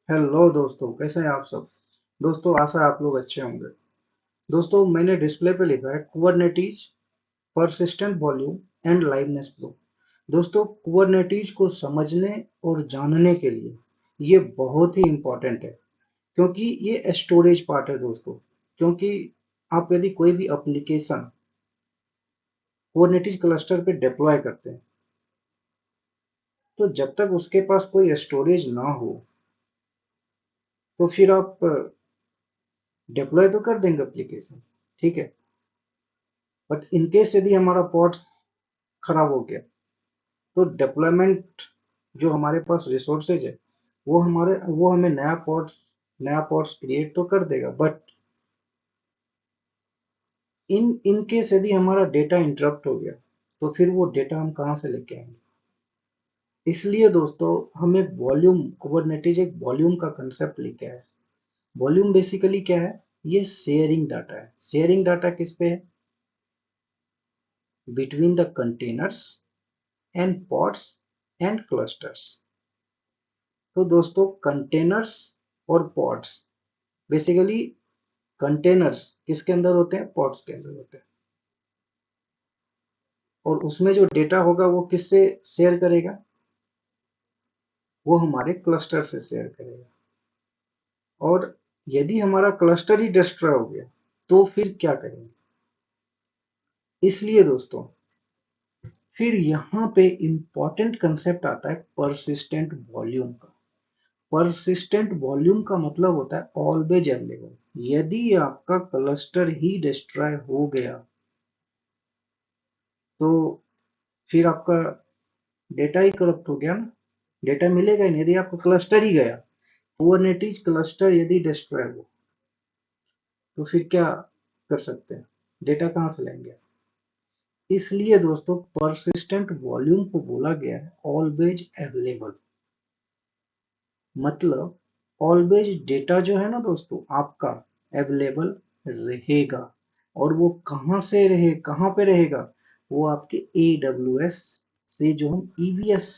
Hello दोस्तों, कैसे हैं आप सब। दोस्तों, आशा है आप लोग अच्छे होंगे। दोस्तों, मैंने डिस्प्ले पे लिखा है Kubernetes persistent volume and liveness flow. दोस्तों, कुबरनेटीज को समझने और जानने के लिए ये बहुत ही इंपॉर्टेंट है, क्योंकि ये स्टोरेज पार्ट है दोस्तों। क्योंकि आप यदि कोई भी एप्लीकेशन कुबरनेटीज क्लस्टर पे डिप्लॉय करते हैं, तो जब तक उसके पास कोई स्टोरेज ना हो, तो फिर आप डिप्लॉय तो कर देंगे एप्लीकेशन, ठीक है, बट इनकेस यदि हमारा पॉड खराब हो गया, तो डिप्लॉयमेंट जो हमारे पास रिसोर्सेज है, वो हमें नया पॉड्स क्रिएट तो कर देगा, बट इन केस यदि हमारा डेटा इंटरप्ट हो गया, तो फिर वो डेटा हम कहाँ से लेके आएंगे। इसलिए दोस्तों, हमें वॉल्यूम कुबरनेटिज एक वॉल्यूम का कंसेप्ट लेके आया है। वॉल्यूम बेसिकली क्या है? ये शेयरिंग डाटा है। शेयरिंग डाटा किस पे है? Between the containers and pods and clusters. तो दोस्तों, कंटेनर्स और पॉड्स, बेसिकली कंटेनर्स किसके अंदर होते हैं? पॉड्स के अंदर होते हैं। और उसमें जो डेटा होगा वो किससे शेयर करेगा? वो हमारे क्लस्टर से शेयर करेगा। और यदि हमारा क्लस्टर ही डिस्ट्रॉय हो गया, तो फिर क्या करेंगे? इसलिए दोस्तों, फिर यहाँ पे इंपॉर्टेंट कंसेप्ट आता है परसिस्टेंट वॉल्यूम का। परसिस्टेंट वॉल्यूम का मतलब होता है ऑलवेज अवेलेबल। यदि आपका क्लस्टर ही डिस्ट्रॉय हो गया, तो फिर आपका डेटा ही करप्ट हो गया ना। डेटा मिलेगा ही नहीं यदि आपका क्लस्टर ही गया। कुबरनेटिज क्लस्टर यदि डिस्ट्रॉय हो, तो फिर क्या कर सकते हैं? डेटा कहाँ से लेंगे? इसलिए दोस्तों, परसिस्टेंट वॉल्यूम को बोला गया है ऑलवेज अवेलेबल। मतलब ऑलवेज डेटा जो है ना दोस्तों, आपका अवेलेबल रहेगा। और वो कहाँ से कहाँ पे रहेगा? वो आपके AWS से जो हम EVS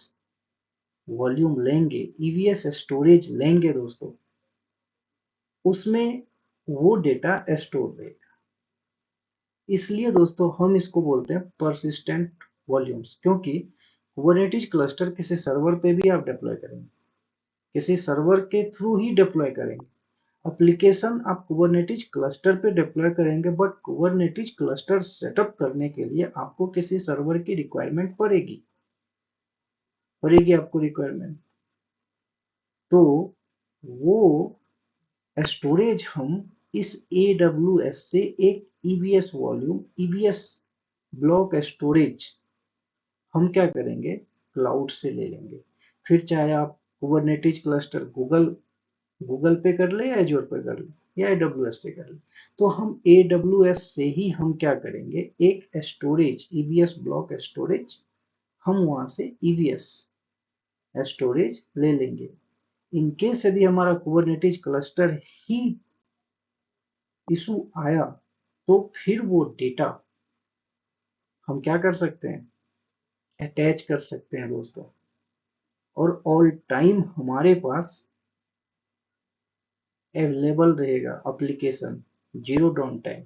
वॉल्यूम लेंगे, EVS स्टोरेज लेंगे दोस्तों, उसमें वो डेटा स्टोर रहेगा। इसलिए दोस्तों, हम इसको बोलते हैं परसिस्टेंट वॉल्यूम्स, क्योंकि कुबरनेटिज क्लस्टर किसी सर्वर पे भी आप डिप्लॉय करेंगे, किसी सर्वर के थ्रू ही डिप्लॉय करेंगे। एप्लीकेशन आप कुबरनेटिज क्लस्टर पे डिप्लॉय करेंगे, बट कुबरनेटिज क्लस्टर सेटअप करने के लिए आपको किसी सर्वर की रिक्वायरमेंट पड़ेगी आपको रिक्वायरमेंट। तो वो स्टोरेज हम इस AWS से एक EBS volume, EBS block storage हम क्या करेंगे? क्लाउड से ले लेंगे। फिर चाहे आप कुबरनेटिज क्लस्टर गूगल गूगल पे कर ले या एजोर पे कर ले या AWS से कर ले, तो हम AWS से ही हम क्या करेंगे? एक स्टोरेज, EBS ब्लॉक स्टोरेज, हम वहां से EBS स्टोरेज ले लेंगे। इनकेस यदि हमारा कुबरनेटिज क्लस्टर ही इशू आया, तो फिर वो डेटा हम क्या कर सकते हैं? अटैच कर सकते हैं दोस्तों। और ऑल टाइम हमारे पास अवेलेबल रहेगा application, zero down time.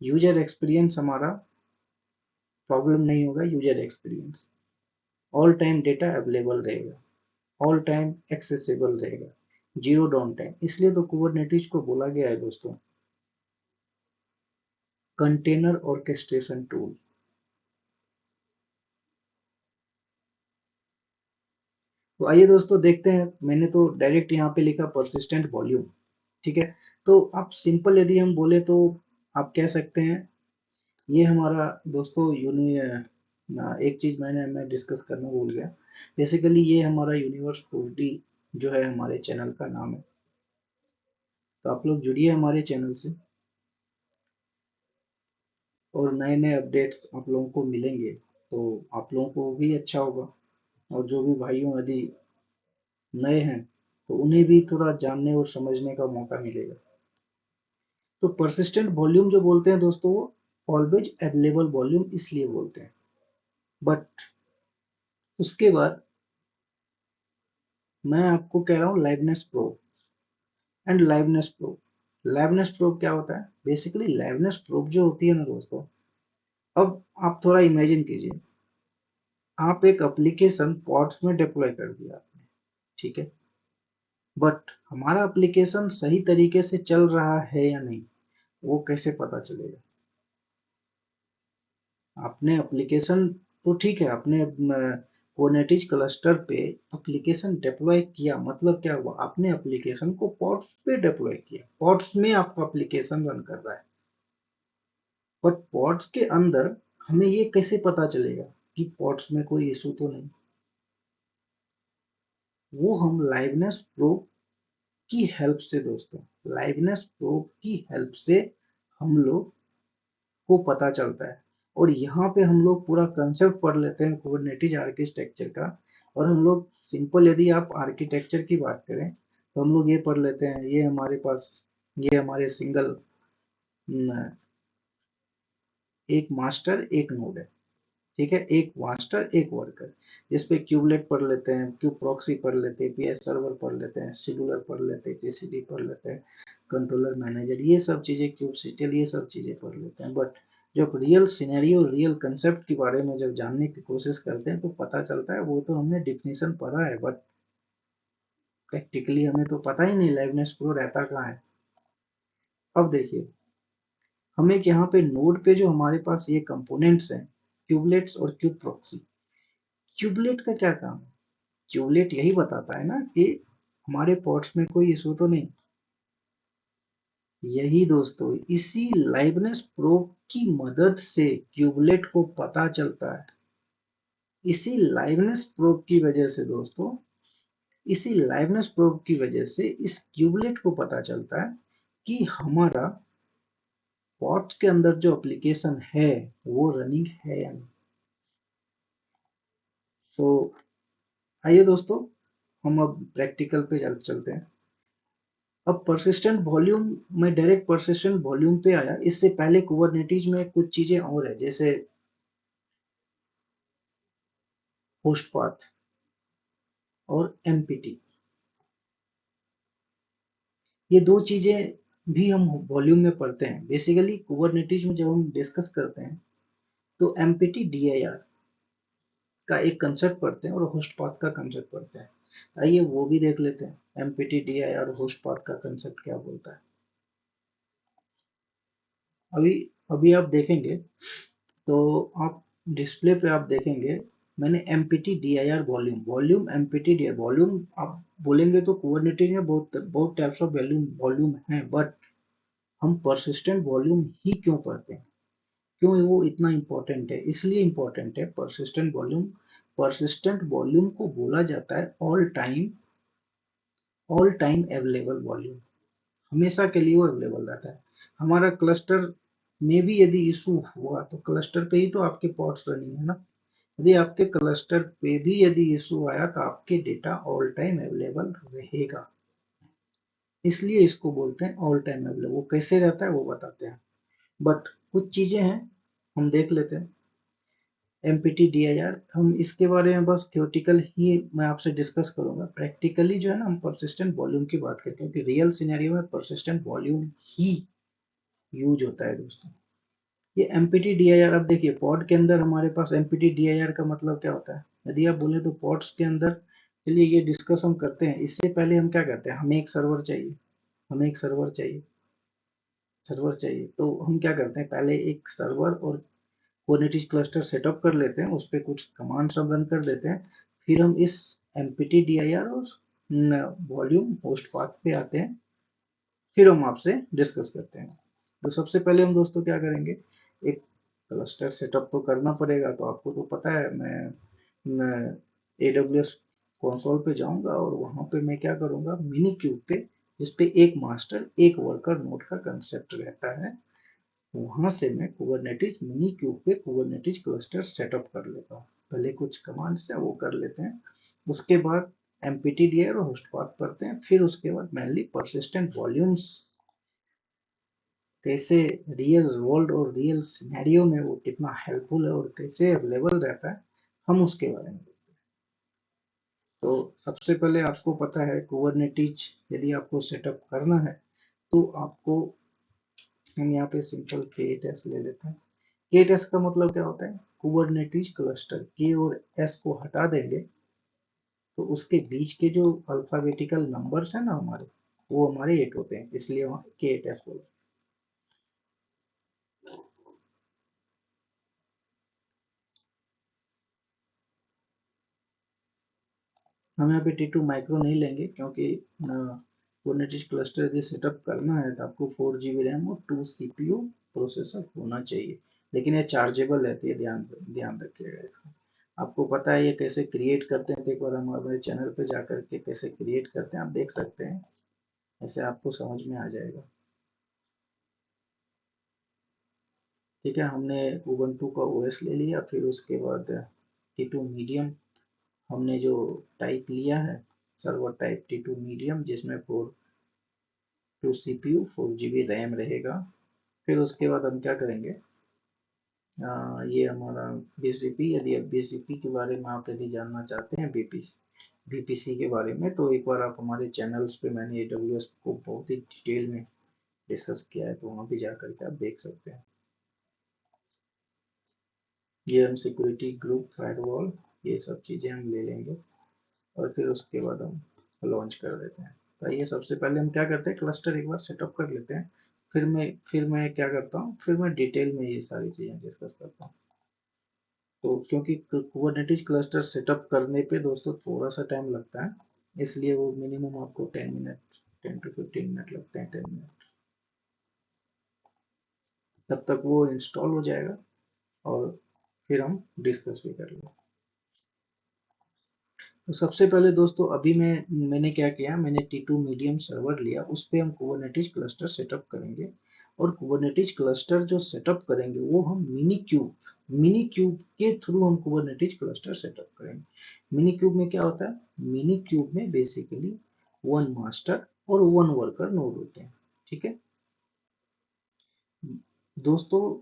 User experience हमारा प्रॉब्लम नहीं होगा। User experience, all time data available रहेगा, ऑल टाइम एक्सेसिबल रहेगा, जीरो डाउन टाइम। इसलिए तो कुबरनेटिज को बोला गया है दोस्तों कंटेनर ऑर्केस्ट्रेशन टूल। तो आइए दोस्तों, देखते हैं। मैंने तो डायरेक्ट यहाँ पे लिखा परसिस्टेंट वॉल्यूम, ठीक है। तो आप सिंपल यदि हम बोले, तो आप कह सकते हैं ये हमारा दोस्तों एक चीज मैं डिस्कस करना भूल गया। बेसिकली ये हमारा यूनिवर्स 4D जो है हमारे चैनल का नाम है। तो आप लोग जुड़िए हमारे चैनल से, और नए नए अपडेट्स आप लोगों को मिलेंगे, तो आप लोगों को भी अच्छा होगा। और जो भी भाइयों यदि नए हैं, तो उन्हें भी थोड़ा जानने और समझने का मौका मिलेगा। तो परसिस्टेंट वॉल्यूम जो बोलते हैं दोस्तों, वो ऑलवेज अवेलेबल वॉल्यूम इसलिए बोलते हैं। बट उसके बाद मैं आपको कह रहा हूँ liveness probe and liveness probe. Liveness probe क्या होता है? बेसिकली लाइवनेस प्रोब जो होती है ना दोस्तों, अब आप थोड़ा इमेजिन कीजिए, आप एक एप्लीकेशन पॉड्स में डिप्लॉय कर दिया आपने, ठीक है, बट हमारा एप्लीकेशन सही तरीके से चल रहा है या नहीं, वो कैसे पता चलेगा? आपने एप्लीकेशन तो ठीक है, आपने कुबरनेटिस क्लस्टर पे एप्लीकेशन डिप्लॉय किया, मतलब क्या हुआ? आपने एप्लीकेशन को पॉड्स पे डिप्लॉय किया, पॉड्स में आपका एप्लीकेशन रन कर रहा है, बट पॉड्स के अंदर हमें ये कैसे पता चलेगा कि पॉड्स में कोई इशू तो नहीं? वो हम लाइवनेस प्रोब की हेल्प से दोस्तों, लाइवनेस प्रोब की हेल्प से हम लोग को पता चलता है। और यहाँ पे हम लोग पूरा कंसेप्ट पढ़ लेते हैं कुबरनेटिस आर्किटेक्चर का। और हम लोग सिंपल, यदि आप आर्किटेक्चर की बात करें तो हम लोग ये पढ़ लेते हैं, ये हमारे पास, ये हमारे सिंगल एक मास्टर एक नोड है, ठीक है, एक मास्टर एक वर्कर, जिस पे क्यूबलेट पढ़ लेते हैं, क्यूब प्रॉक्सी पढ़ लेते हैं, पीएस सर्वर पढ़ लेते हैं, शेड्यूलर पढ़ लेते हैं, टीसीडी पढ़ लेते हैं, कंट्रोलर मैनेजर, ये सब चीजें, क्यूब सीटेल, ये सब चीजें पढ़ लेते हैं। बट जब रियल सिनेरियो, रियल कंसेप्ट के बारे में जब जानने की कोशिश करते हैं तो पता चलता है वो तो हमने डिफिनीशन पढ़ा है, बट प्रैक्टिकली हमें तो पता ही नहीं लाइवनेस प्रो रहता कहाँ है। अब देखिए, हम एक यहाँ पे नोड पे जो हमारे पास ये कंपोनेंट्स हैं, क्यूबलेट्स और क्यूब प्रॉक्सी, क्यूबलेट का क्या काम है? ट्यूबलेट यही बताता है ना कि हमारे पॉट्स में कोई इशू तो नहीं। यही दोस्तों, इसी लाइवनेस प्रोब की मदद से ट्यूबलेट को पता चलता है। इसी लाइवनेस प्रोब की वजह से दोस्तों, इसी लाइवनेस प्रोब की वजह से इस ट्यूबलेट को पता चलता है कि हमारा पॉट्स के अंदर जो एप्लीकेशन है वो रनिंग है या नहीं। तो आइए दोस्तों, हम अब प्रैक्टिकल पे चलते हैं। अब परसिस्टेंट वॉल्यूम, मैं डायरेक्ट परसिस्टेंट वॉल्यूम पे आया, इससे पहले कुबरनेटिस में कुछ चीजें और है, जैसे होस्ट पाथ और एमपीटी। ये दो चीजें भी हम वॉल्यूम में पढ़ते हैं। बेसिकली कुबरनेटिस में जब हम डिस्कस करते हैं तो एमपीटी डीआईआर का एक कंसेप्ट पढ़ते हैं और होस्ट पाथ का कंसेप्ट पढ़ते हैं। आइए वो भी देख लेते हैं, एमपीटी डीआईआर होस्ट पाथ का कंसेप्ट क्या बोलता है। अभी अभी आप देखेंगे तो आप डिस्प्ले पे आप देखेंगे, मैंने empty D I R volume, volume empty D volume, आप बोलेंगे तो कुबरनेटिस में बहुत बहुत टाइप्स ऑफ वॉल्यूम वॉल्यूम है, बट हम परसिस्टेंट वॉल्यूम ही क्यों पढ़ते हैं? क्यों वो इतना इंपॉर्टेंट है? इसलिए इंपॉर्टेंट है परसिस्टेंट वॉल्यूम। परसिस्टेंट वॉल्यूम को बोला जाता है ऑल टाइम अवेलेबल वॉल्यूम। हमेशा के लिए वो अवेलेबल रहता है। हमारा क्लस्टर में भी यदि इशू हुआ तो क्लस्टर पे ही तो आपके पॉड्स रनिंग है ना। यदि आपके क्लस्टर पे भी यदि इशू आया तो आपके डेटा ऑल टाइम अवेलेबल रहेगा। इसलिए इसको बोलते हैं ऑल टाइम अवेलेबल। वो कैसे रहता है वो बताते हैं, बट कुछ चीजें हैं हम देख लेते हैं। एमपीटी डीआईआर, हम इसके बारे में बस थियोटिकल ही मैं आपसे डिस्कस करूंगा। प्रैक्टिकली जो है ना, हम परसिस्टेंट वॉल्यूम की बात करते हैं, क्योंकि रियल सिनेरियो में परसिस्टेंट वॉल्यूम ही यूज होता है दोस्तों। ये एमपीटी डीआईआर, अब देखिए पॉड के अंदर हमारे पास एमपीटी डीआईआर का मतलब क्या होता है? यदि आप बोले तो पॉड्स के अंदर, चलिए ये डिस्कस हम करते हैं। इससे पहले हम क्या करते हैं, हमें एक सर्वर चाहिए, हमें एक सर्वर चाहिए, सर्वर चाहिए, तो हम क्या करते हैं, पहले एक सर्वर और कुबरनेटिस क्लस्टर सेटअप कर लेते हैं, उस पर कुछ कमांड सब रन कर देते हैं। फिर हम इस एमपीटी डीआईआर और वॉल्यूम होस्ट पाथ पे आते हैं, फिर हम आपसे डिस्कस करते हैं। तो सबसे पहले हम दोस्तों क्या करेंगे, एक क्लस्टर सेटअप तो करना पड़ेगा। तो आपको तो पता है, मैं AWS कंसोल पे जाऊंगा और वहां पे मैं क्या करूंगा, मिनी क्यूब पे, जिस पे एक मास्टर एक वर्कर नोड का कंसेप्ट रहता है, वहां से मैं कुबरनेटिस मिनी क्यूब पे कुबरनेटिस क्लस्टर सेटअप कर लेता हूँ। पहले कुछ कमांड से वो कर लेते हैं, उसके बाद एमपीटी और होस्ट पाथ पढ़ते हैं, फिर उसके बाद मेनली परसिस्टेंट वॉल्यूम्स कैसे रियल वर्ल्ड और रियल सिनेरियो में वो कितना हेल्पफुल है और कैसे अवेलेबल रहता है, हम उसके बारे में। तो सबसे पहले आपको पता है कुबरनेटिज यदि आपको सेटअप करना है तो आपको, हम यहाँ पे सिंपल KTS ले लेते हैं। KTS का मतलब क्या होता है? Kubernetes cluster. के और एस को हटा देंगे तो उसके बीच के जो अल्फाबेटिकल नंबर्स है ना हमारे, वो हमारे 8 होते हैं, इसलिए वहाँ KTS बोलते हैं। हम यहाँ पे T2 माइक्रो नहीं लेंगे क्योंकि कुबरनेटिज क्लस्टर यदि सेटअप करना है तो आपको 4 GB रैम और 2 CPU प्रोसेसर होना चाहिए। लेकिन ये चार्जेबल है, तो ये ध्यान ध्यान रखिएगा इसका। आपको पता है ये कैसे क्रिएट करते हैं, तो एक बार हमारे चैनल पे जाकर के कैसे क्रिएट करते हैं आप देख सकते हैं, ऐसे आपको समझ में आ जाएगा। ठीक है, हमने उबंटू का ओएस ले लिया, फिर उसके बाद T2 मीडियम हमने जो टाइप लिया है, सर्वर टाइप T2 मीडियम, जिसमें 2 CPU 4 GB रैम रहेगा। फिर उसके बाद हम क्या करेंगे, ये हमारा BGP, यदि आप BGP के बारे में आप यदि जानना चाहते हैं, VPC के बारे में, तो एक बार आप हमारे चैनल्स पे मैंने AWS को बहुत ही डिटेल में डिस्कस किया है, तो वहाँ भी जा करके आप देख सकते हैं। ये हम सिक्योरिटी ग्रुप फायरवॉल ये सब चीज़ें हम ले लेंगे और फिर उसके बाद हम लॉन्च कर देते हैं। तो ये सबसे पहले हम क्या करते हैं, क्लस्टर एक बार सेटअप कर लेते हैं। फिर मैं क्या करता हूँ, फिर मैं डिटेल में ये सारी चीज़ें डिस्कस करता हूँ। तो क्योंकि कुबरनेटिस क्लस्टर सेटअप करने पे दोस्तों थोड़ा सा टाइम लगता है, इसलिए वो मिनिमम आपको 10 मिनट, 10 to 15 मिनट लगते हैं, 10 मिनट। तब तक वो इंस्टॉल हो जाएगा और फिर हम डिस्कस भी कर लेंगे। तो सबसे पहले दोस्तों अभी मैंने क्या किया, मैंने T2 मीडियम सर्वर लिया, उस पे हम कुबरनेटिस क्लस्टर सेटअप करेंगे। और कुबरनेटिस क्लस्टर जो सेटअप करेंगे वो हम मिनी क्यूब के थ्रू हम कुबरनेटिस क्लस्टर सेटअप करेंगे। मिनी क्यूब में क्या होता है, मिनी क्यूब में बेसिकली 1 मास्टर और 1 वर्कर नोड होते हैं। ठीक है दोस्तों,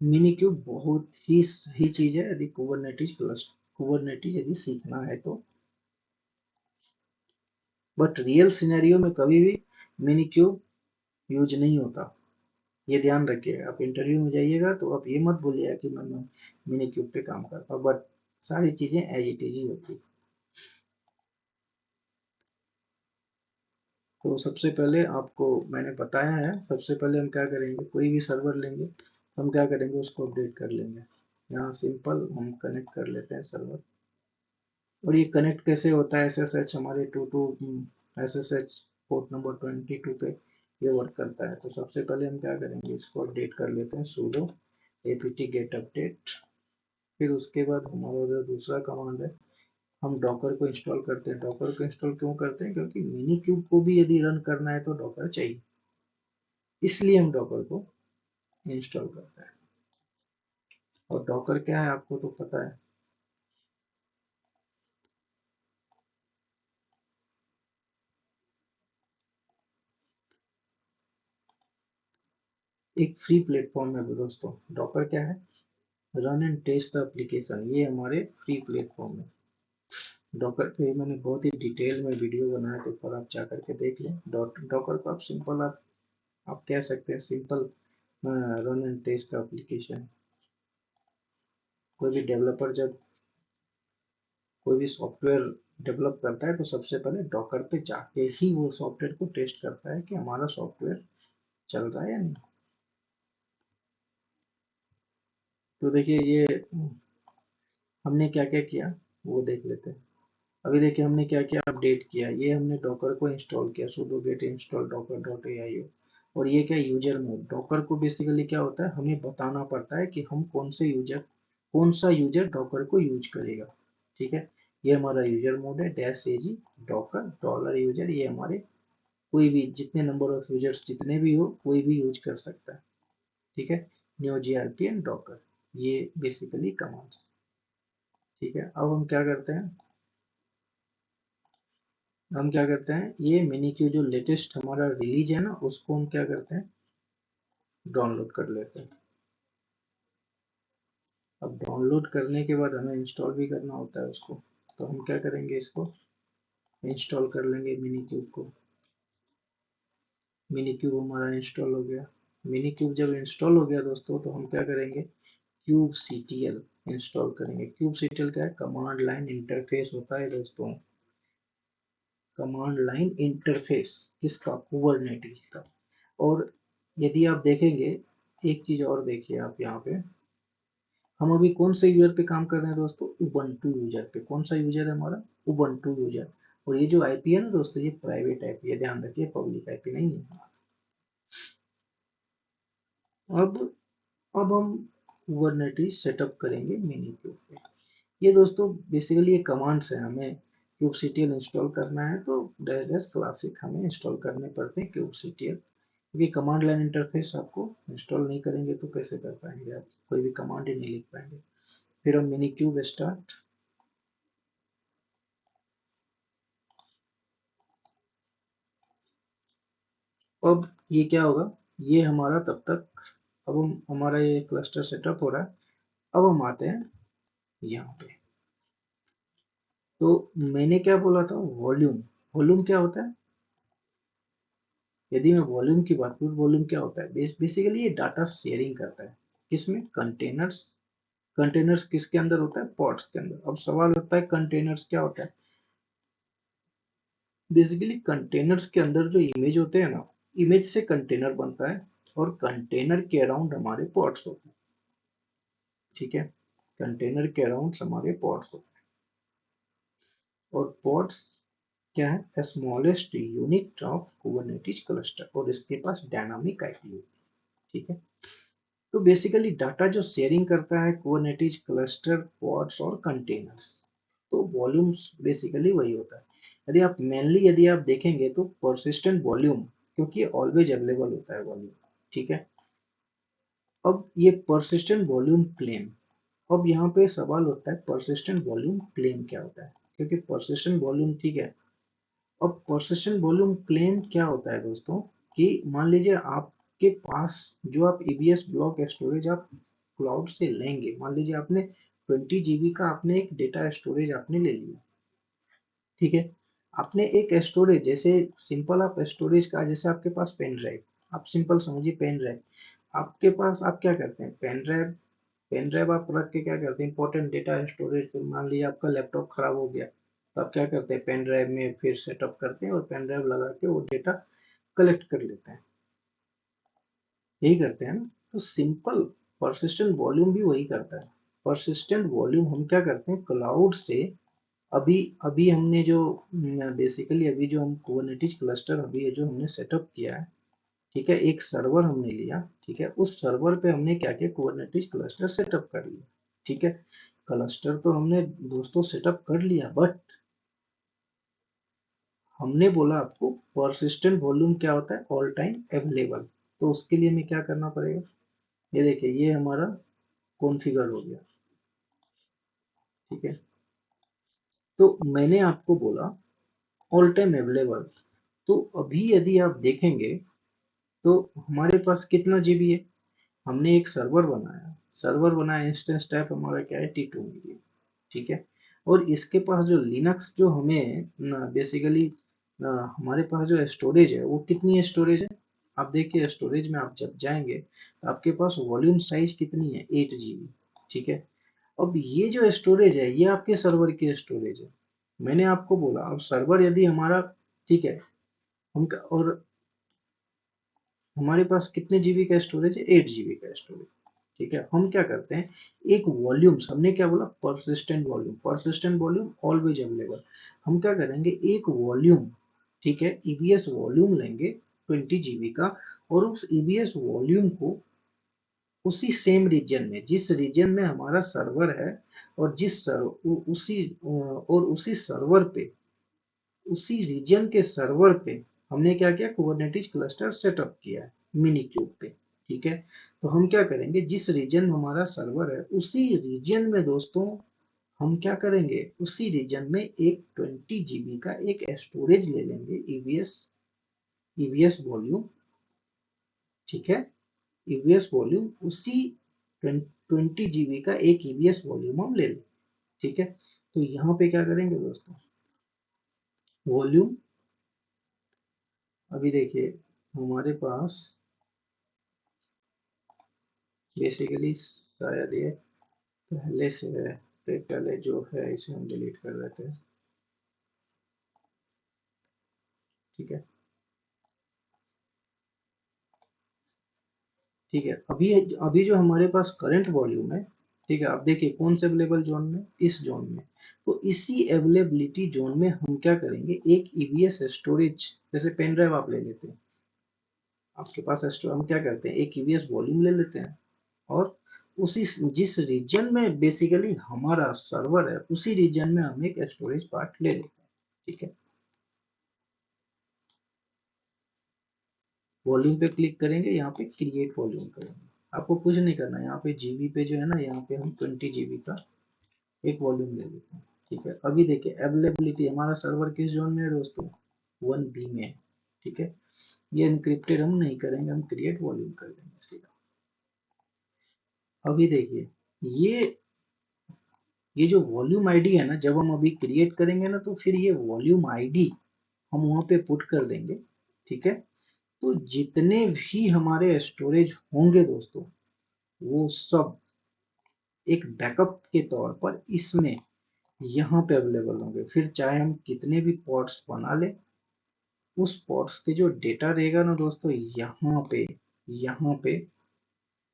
मिनी क्यूब बहुत ही सही चीज है यदि कुबरनेटिस यदि सीखना है तो। बट रियल सिनेरियो में कभी भी मिनी क्यूब यूज नहीं होता, ये ध्यान रखिएगा। आप इंटरव्यू में जाइएगा तो आप ये मत बोलिएगा कि मैं मिनी क्यूब पे काम करता हूँ, बट सारी चीजें एज इट इज ही होती। तो सबसे पहले आपको मैंने बताया है, सबसे पहले हम क्या करेंगे, कोई भी सर्वर लेंगे तो हम क्या करेंगे, उसको अपडेट कर लेंगे। यहाँ सिंपल हम कनेक्ट कर लेते हैं सर्वर। और ये कनेक्ट कैसे होता है, SSH हमारे SSH पोर्ट नंबर 22 पे ये वर्क करता है। तो सबसे पहले हम क्या करेंगे, इसको अपडेट कर लेते हैं, sudo apt get update। फिर उसके बाद हमारा जो दूसरा कमांड है, हम डॉकर को इंस्टॉल करते हैं। डॉकर को इंस्टॉल क्यों करते हैं, क्योंकि मिनी क्यूब को भी यदि रन करना है तो डॉकर चाहिए, इसलिए हम डॉकर को इंस्टॉल करते हैं। और डॉकर क्या है आपको तो पता है, एक फ्री प्लेटफॉर्म है दोस्तों। डॉकर क्या है, run and test the application, ये हमारे फ्री प्लेटफॉर्म है। डॉकर पे मैंने बहुत ही डिटेल में वीडियो बनाया, तो ऊपर आप जा करके देख लें। डॉकर को आप सिंपल आप कह सकते हैं simple run and test the application. कोई भी डेवलपर जब कोई भी सॉफ्टवेयर डेवलप करता है तो सबसे पहले डॉकर पे जाके ही वो सॉफ्टवेयर को टेस्ट करता है कि हमारा सॉफ्टवेयर चल रहा है या नहीं। तो देखिए ये हमने क्या क्या किया वो देख लेते हैं। अभी देखिए हमने क्या क्या अपडेट किया, ये हमने डॉकर को इंस्टॉल किया, sudo git install docker aio। और ये क्या, यूजर मोड। डॉकर को बेसिकली क्या होता है, हमें बताना पड़ता है कि हम कौन सा यूजर डॉकर को यूज करेगा। ठीक है, ये हमारा यूजर मोड है, -ag डॉकर $यूजर। ये हमारे कोई भी जितने नंबर ऑफ यूजर्स जितने भी हो कोई भी यूज कर सकता है। ठीक है, न्यू जीआरपी एंड डॉकर, ये बेसिकली कमांड्स। ठीक है, अब हम क्या करते हैं, ये मिनी क्यू जो लेटेस्ट हमारा रिलीज है ना, उसको हम क्या करते हैं, डाउनलोड कर लेते हैं। अब डाउनलोड करने के बाद हमें इंस्टॉल भी करना होता है उसको, तो हम क्या करेंगे, इसको इंस्टॉल कर लेंगे मिनी क्यूब को। मिनी क्यूब हमारा इंस्टॉल हो गया। मिनी क्यूब जब इंस्टॉल हो गया दोस्तों, तो हम क्या करेंगे, क्यूब सीटीएल इंस्टॉल करेंगे। क्यूब सीटीएल क्या है, कमांड लाइन इंटरफेस होता है दोस्तों। कमांड लाइन इंटरफेस किसका, कुबरनेटिस का। और यदि आप देखेंगे, एक चीज और देखिए आप यहाँ पे, हम अभी कौन से यूजर पे काम कर रहे हैं दोस्तों, उबंटू यूजर पे। कौन सा यूजर है हमारा, उबंटू यूजर। और ये जो आईपी है ना दोस्तों, ये प्राइवेट आईपी है, ध्यान रखिए, पब्लिक आईपी नहीं है। अब अब हम कुबरनेटिस सेटअप करेंगे मिनी क्यूब पे। ये दोस्तों बेसिकली ये कमांड्स है, हमें kubectl इंस्टॉल करना है तो डैश डैश क्लासिक हमें इंस्टॉल करने पड़ते हैं kubectl, क्योंकि कमांड लाइन इंटरफेस आपको इंस्टॉल नहीं करेंगे तो कैसे कर पाएंगे आप, कोई भी कमांड ही नहीं लिख पाएंगे। फिर हम मिनी क्यूब स्टार्ट। अब ये क्या होगा, ये हमारा तब तक, अब हम हमारा ये क्लस्टर सेटअप हो रहा है। अब हम आते हैं यहाँ पे। तो मैंने क्या बोला था, वॉल्यूम। वॉल्यूम क्या होता है, यदि मैं वॉल्यूम की बात करूँ, वॉल्यूम क्या होता है, बेसिकली ये डाटा शेयरिंग करता है। किसमें, कंटेनर्स। कंटेनर्स किसके अंदर होता है, पॉड्स के अंदर। अब सवाल उठता है कंटेनर्स क्या होता है। बेसिकली कंटेनर्स के अंदर जो इमेज होते हैं ना, इमेज से कंटेनर बनता है, और कंटेनर के अराउंड हमारे पॉड्स होते हैं। ठीक है, कंटेनर के अराउंड हमारे पॉड्स होते हैं। और पॉड्स क्या है, smallest unit of Kubernetes cluster, और इसके पास डायनामिक आईपी होती है। ठीक है, तो बेसिकली डाटा जो शेयरिंग करता है कुबरनेटिस क्लस्टर, पॉड्स और कंटेनर्स, तो वॉल्यूम्स बेसिकली वही होता है। यदि आप मेनली यदि आप देखेंगे तो परसिस्टेंट वॉल्यूम, क्योंकि ऑलवेज अवेलेबल होता है वॉल्यूम। ठीक है, अब ये परसिस्टेंट वॉल्यूम क्लेम, अब यहाँ पे सवाल होता है परसिस्टेंट वॉल्यूम क्लेम क्या होता है, क्योंकि परसिस्टेंट वॉल्यूम, ठीक है। अब परसिस्टेंट वॉल्यूम क्लेम क्या होता है दोस्तों, कि मान लीजिए आपके पास जो आप ईबीएस ब्लॉक स्टोरेज आप क्लाउड से लेंगे, मान लीजिए आपने 20 GB का आपने एक डेटा स्टोरेज आपने ले लिया। ठीक है, आपने एक स्टोरेज, जैसे सिंपल आप स्टोरेज का, जैसे आपके पास पेन ड्राइव, आप सिंपल समझिए पेन ड्राइव आपके पास, आप क्या करते हैं, पेन ड्राइव आप रख के क्या करते हैं, इंपॉर्टेंट डेटा स्टोरेज पे, मान लीजिए आपका लैपटॉप खराब हो गया, तो आप क्या करते हैं, पेन ड्राइव में फिर सेटअप करते हैं और पेन ड्राइव लगा के वो डेटा कलेक्ट कर लेते हैं। यही करते हैं ना, तो सिंपल परसिस्टेंट वॉल्यूम भी वही करता है। परसिस्टेंट वॉल्यूम हम क्या करते हैं, क्लाउड से, अभी अभी हमने जो बेसिकली अभी जो हम कुबरनेटिस क्लस्टर अभी जो हमने सेटअप किया है, ठीक है, एक सर्वर हमने लिया, ठीक है, उस सर्वर पे हमने क्या किया, कुबरनेटिस क्लस्टर सेटअप कर लिया। ठीक है, क्लस्टर तो हमने दोस्तों सेटअप कर लिया, बट हमने बोला आपको परसिस्टेंट वॉल्यूम क्या होता है, ऑल टाइम अवेलेबल। तो उसके लिए हमें क्या करना पड़ेगा, ये देखिए, ये हमारा कॉन्फ़िगर हो गया। ठीक है, तो मैंने आपको बोला ऑल टाइम अवेलेबल, तो अभी यदि आप देखेंगे तो हमारे पास कितना जीबी है, हमने एक सर्वर बनाया, इंस्टेंस टाइप हमारा क्या है, T2 मीडिया। ठीक है, और इसके पास जो लिनक्स जो हमें बेसिकली हमारे पास जो स्टोरेज है, वो कितनी स्टोरेज है, आप देखिए स्टोरेज में आप जब जाएंगे तो आपके पास वॉल्यूम साइज कितनी है, 8 GB। ठीक है, अब ये जो स्टोरेज है, ये आपके सर्वर की स्टोरेज है। मैंने आपको बोला, अब सर्वर यदि हमारा, ठीक है, हम और हमारे पास कितने जीबी का स्टोरेज है, 8 GB का स्टोरेज। ठीक है, हम क्या करते हैं, एक वॉल्यूम, हमने क्या बोला, परसिस्टेंट वॉल्यूम ऑलवेज अवेलेबल। हम क्या करेंगे, एक वॉल्यूम, ठीक है, ईबीएस वॉल्यूम लेंगे 20 GB का, और उस ईबीएस वॉल्यूम को उसी सेम रीजन में, जिस रीजन में हमारा सर्वर है, और उसी सर्वर पे, उसी रीजन के सर्वर पे हमने क्या किया, कुबरनेटिस क्लस्टर सेटअप किया है मिनी क्यूब पे। ठीक है, तो हम क्या करेंगे, जिस रीजन में हमारा सर्वर है, उसी रीजन में दोस्तों हम क्या करेंगे, उसी रीजन में एक 20 GB का एक स्टोरेज ले लेंगे, ईवीएस वॉल्यूम। ठीक है, ईवीएस वॉल्यूम उसी 20 GB का एक ईवीएस वॉल्यूम हम ले लें। ठीक है, तो यहाँ पे क्या करेंगे दोस्तों, वॉल्यूम, अभी देखिए हमारे पास बेसिकली शायद ये पहले से है, तो पहले जो है इसे हम डिलीट कर देते हैं। ठीक है, ठीक है। अभी अभी जो हमारे पास करंट वॉल्यूम है, ठीक है, आप देखिए कौन से अवेलेबल जोन में, इस जोन में। तो इसी अवेलेबिलिटी जोन में हम क्या करेंगे, एक ईवीएस स्टोरेज, जैसे पेन ड्राइव आप ले लेते हैं, आपके पास हम क्या करते हैं, एक ईवीएस वॉल्यूम ले लेते हैं, और उसी जिस रीजन में बेसिकली हमारा सर्वर है, उसी रीजन में हम एक स्टोरेज पार्ट ले लेते हैं। ठीक है, वॉल्यूम पे क्लिक करेंगे, यहाँ पे क्रिएट वॉल्यूम करेंगे। आपको कुछ नहीं करना, यहाँ पे जीबी पे जो है ना, यहाँ पे हम 20 GB का एक वॉल्यूम ले लेते हैं। ठीक है, अभी देखिए अवेलेबिलिटी, हमारा सर्वर किस जोन में है दोस्तों, 1B में है। ठीक है, ये इनक्रिप्टेड हम नहीं करेंगे, हम क्रिएट वॉल्यूम कर देंगे सीधा। अभी देखिए ये जो वॉल्यूम आईडी है ना, जब हम अभी क्रिएट करेंगे ना, तो फिर ये वॉल्यूम आईडी हम वहां पे पुट कर देंगे। ठीक है, तो जितने भी हमारे स्टोरेज होंगे दोस्तों, वो सब एक बैकअप के तौर पर इसमें यहाँ पे अवेलेबल होंगे। फिर चाहे हम कितने भी पॉड्स बना ले, उस पॉड्स के जो डेटा रहेगा ना दोस्तों, यहाँ पे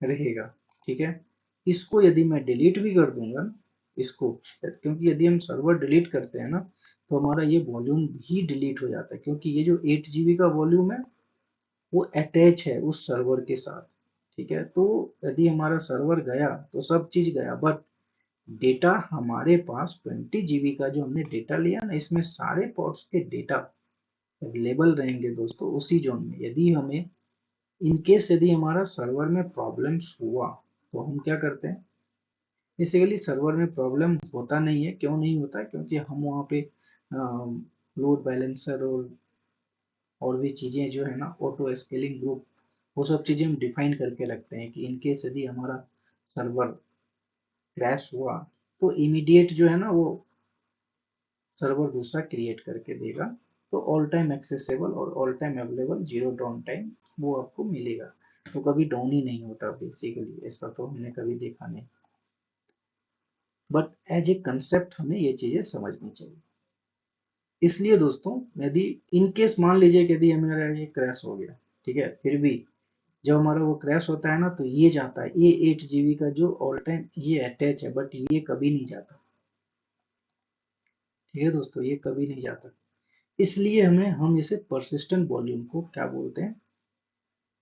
रहेगा। ठीक है, इसको यदि मैं डिलीट भी कर दूंगा ना, इसको, क्योंकि यदि हम सर्वर डिलीट करते हैं ना, तो हमारा ये वॉल्यूम भी डिलीट हो जाता है, क्योंकि ये जो 8 GB का वॉल्यूम है, वो अटैच है उस सर्वर के साथ। ठीक है, तो यदि हमारा सर्वर गया तो सब चीज गया, बट डेटा हमारे पास 20 GB का जो हमने डेटा लिया ना, इसमें सारे पॉड्स के डेटा अवेलेबल रहेंगे दोस्तों उसी जोन में। यदि हमें इनकेस यदि हमारा सर्वर में प्रॉब्लम्स हुआ, तो हम क्या करते हैं, बेसिकली सर्वर में प्रॉब्लम होता नहीं है। क्यों नहीं होता है, क्योंकि हम वहाँ पे लोड बैलेंसर और भी चीजें जो है ना, ऑटो स्केलिंग ग्रुप, वो सब चीजें हम डिफाइन करके रखते हैं कि इनकेस यदि हमारा सर्वर क्रैश हुआ, तो इमीडिएट जो है ना, वो सर्वर दूसरा क्रिएट करके देगा। तो ऑल टाइम एक्सेसिबल और all time available, zero down time, वो आपको मिलेगा। तो कभी डाउन ही नहीं होता बेसिकली, ऐसा तो हमने कभी देखा नहीं। बट एज ए कंसेप्ट हमें ये चीजें समझनी चाहिए। इसलिए दोस्तों, यदि इन केस मान लीजिए कि यदि हमारा ये क्रैश हो गया, ठीक है, फिर भी जब हमारा वो क्रैश होता है ना, तो ये जाता है, ये 8 GB का जो ऑल टाइम ये अटैच है, बट ये कभी नहीं जाता। ठीक है दोस्तों, ये कभी नहीं जाता। इसलिए हम इसे परसिस्टेंट वॉल्यूम को क्या बोलते हैं,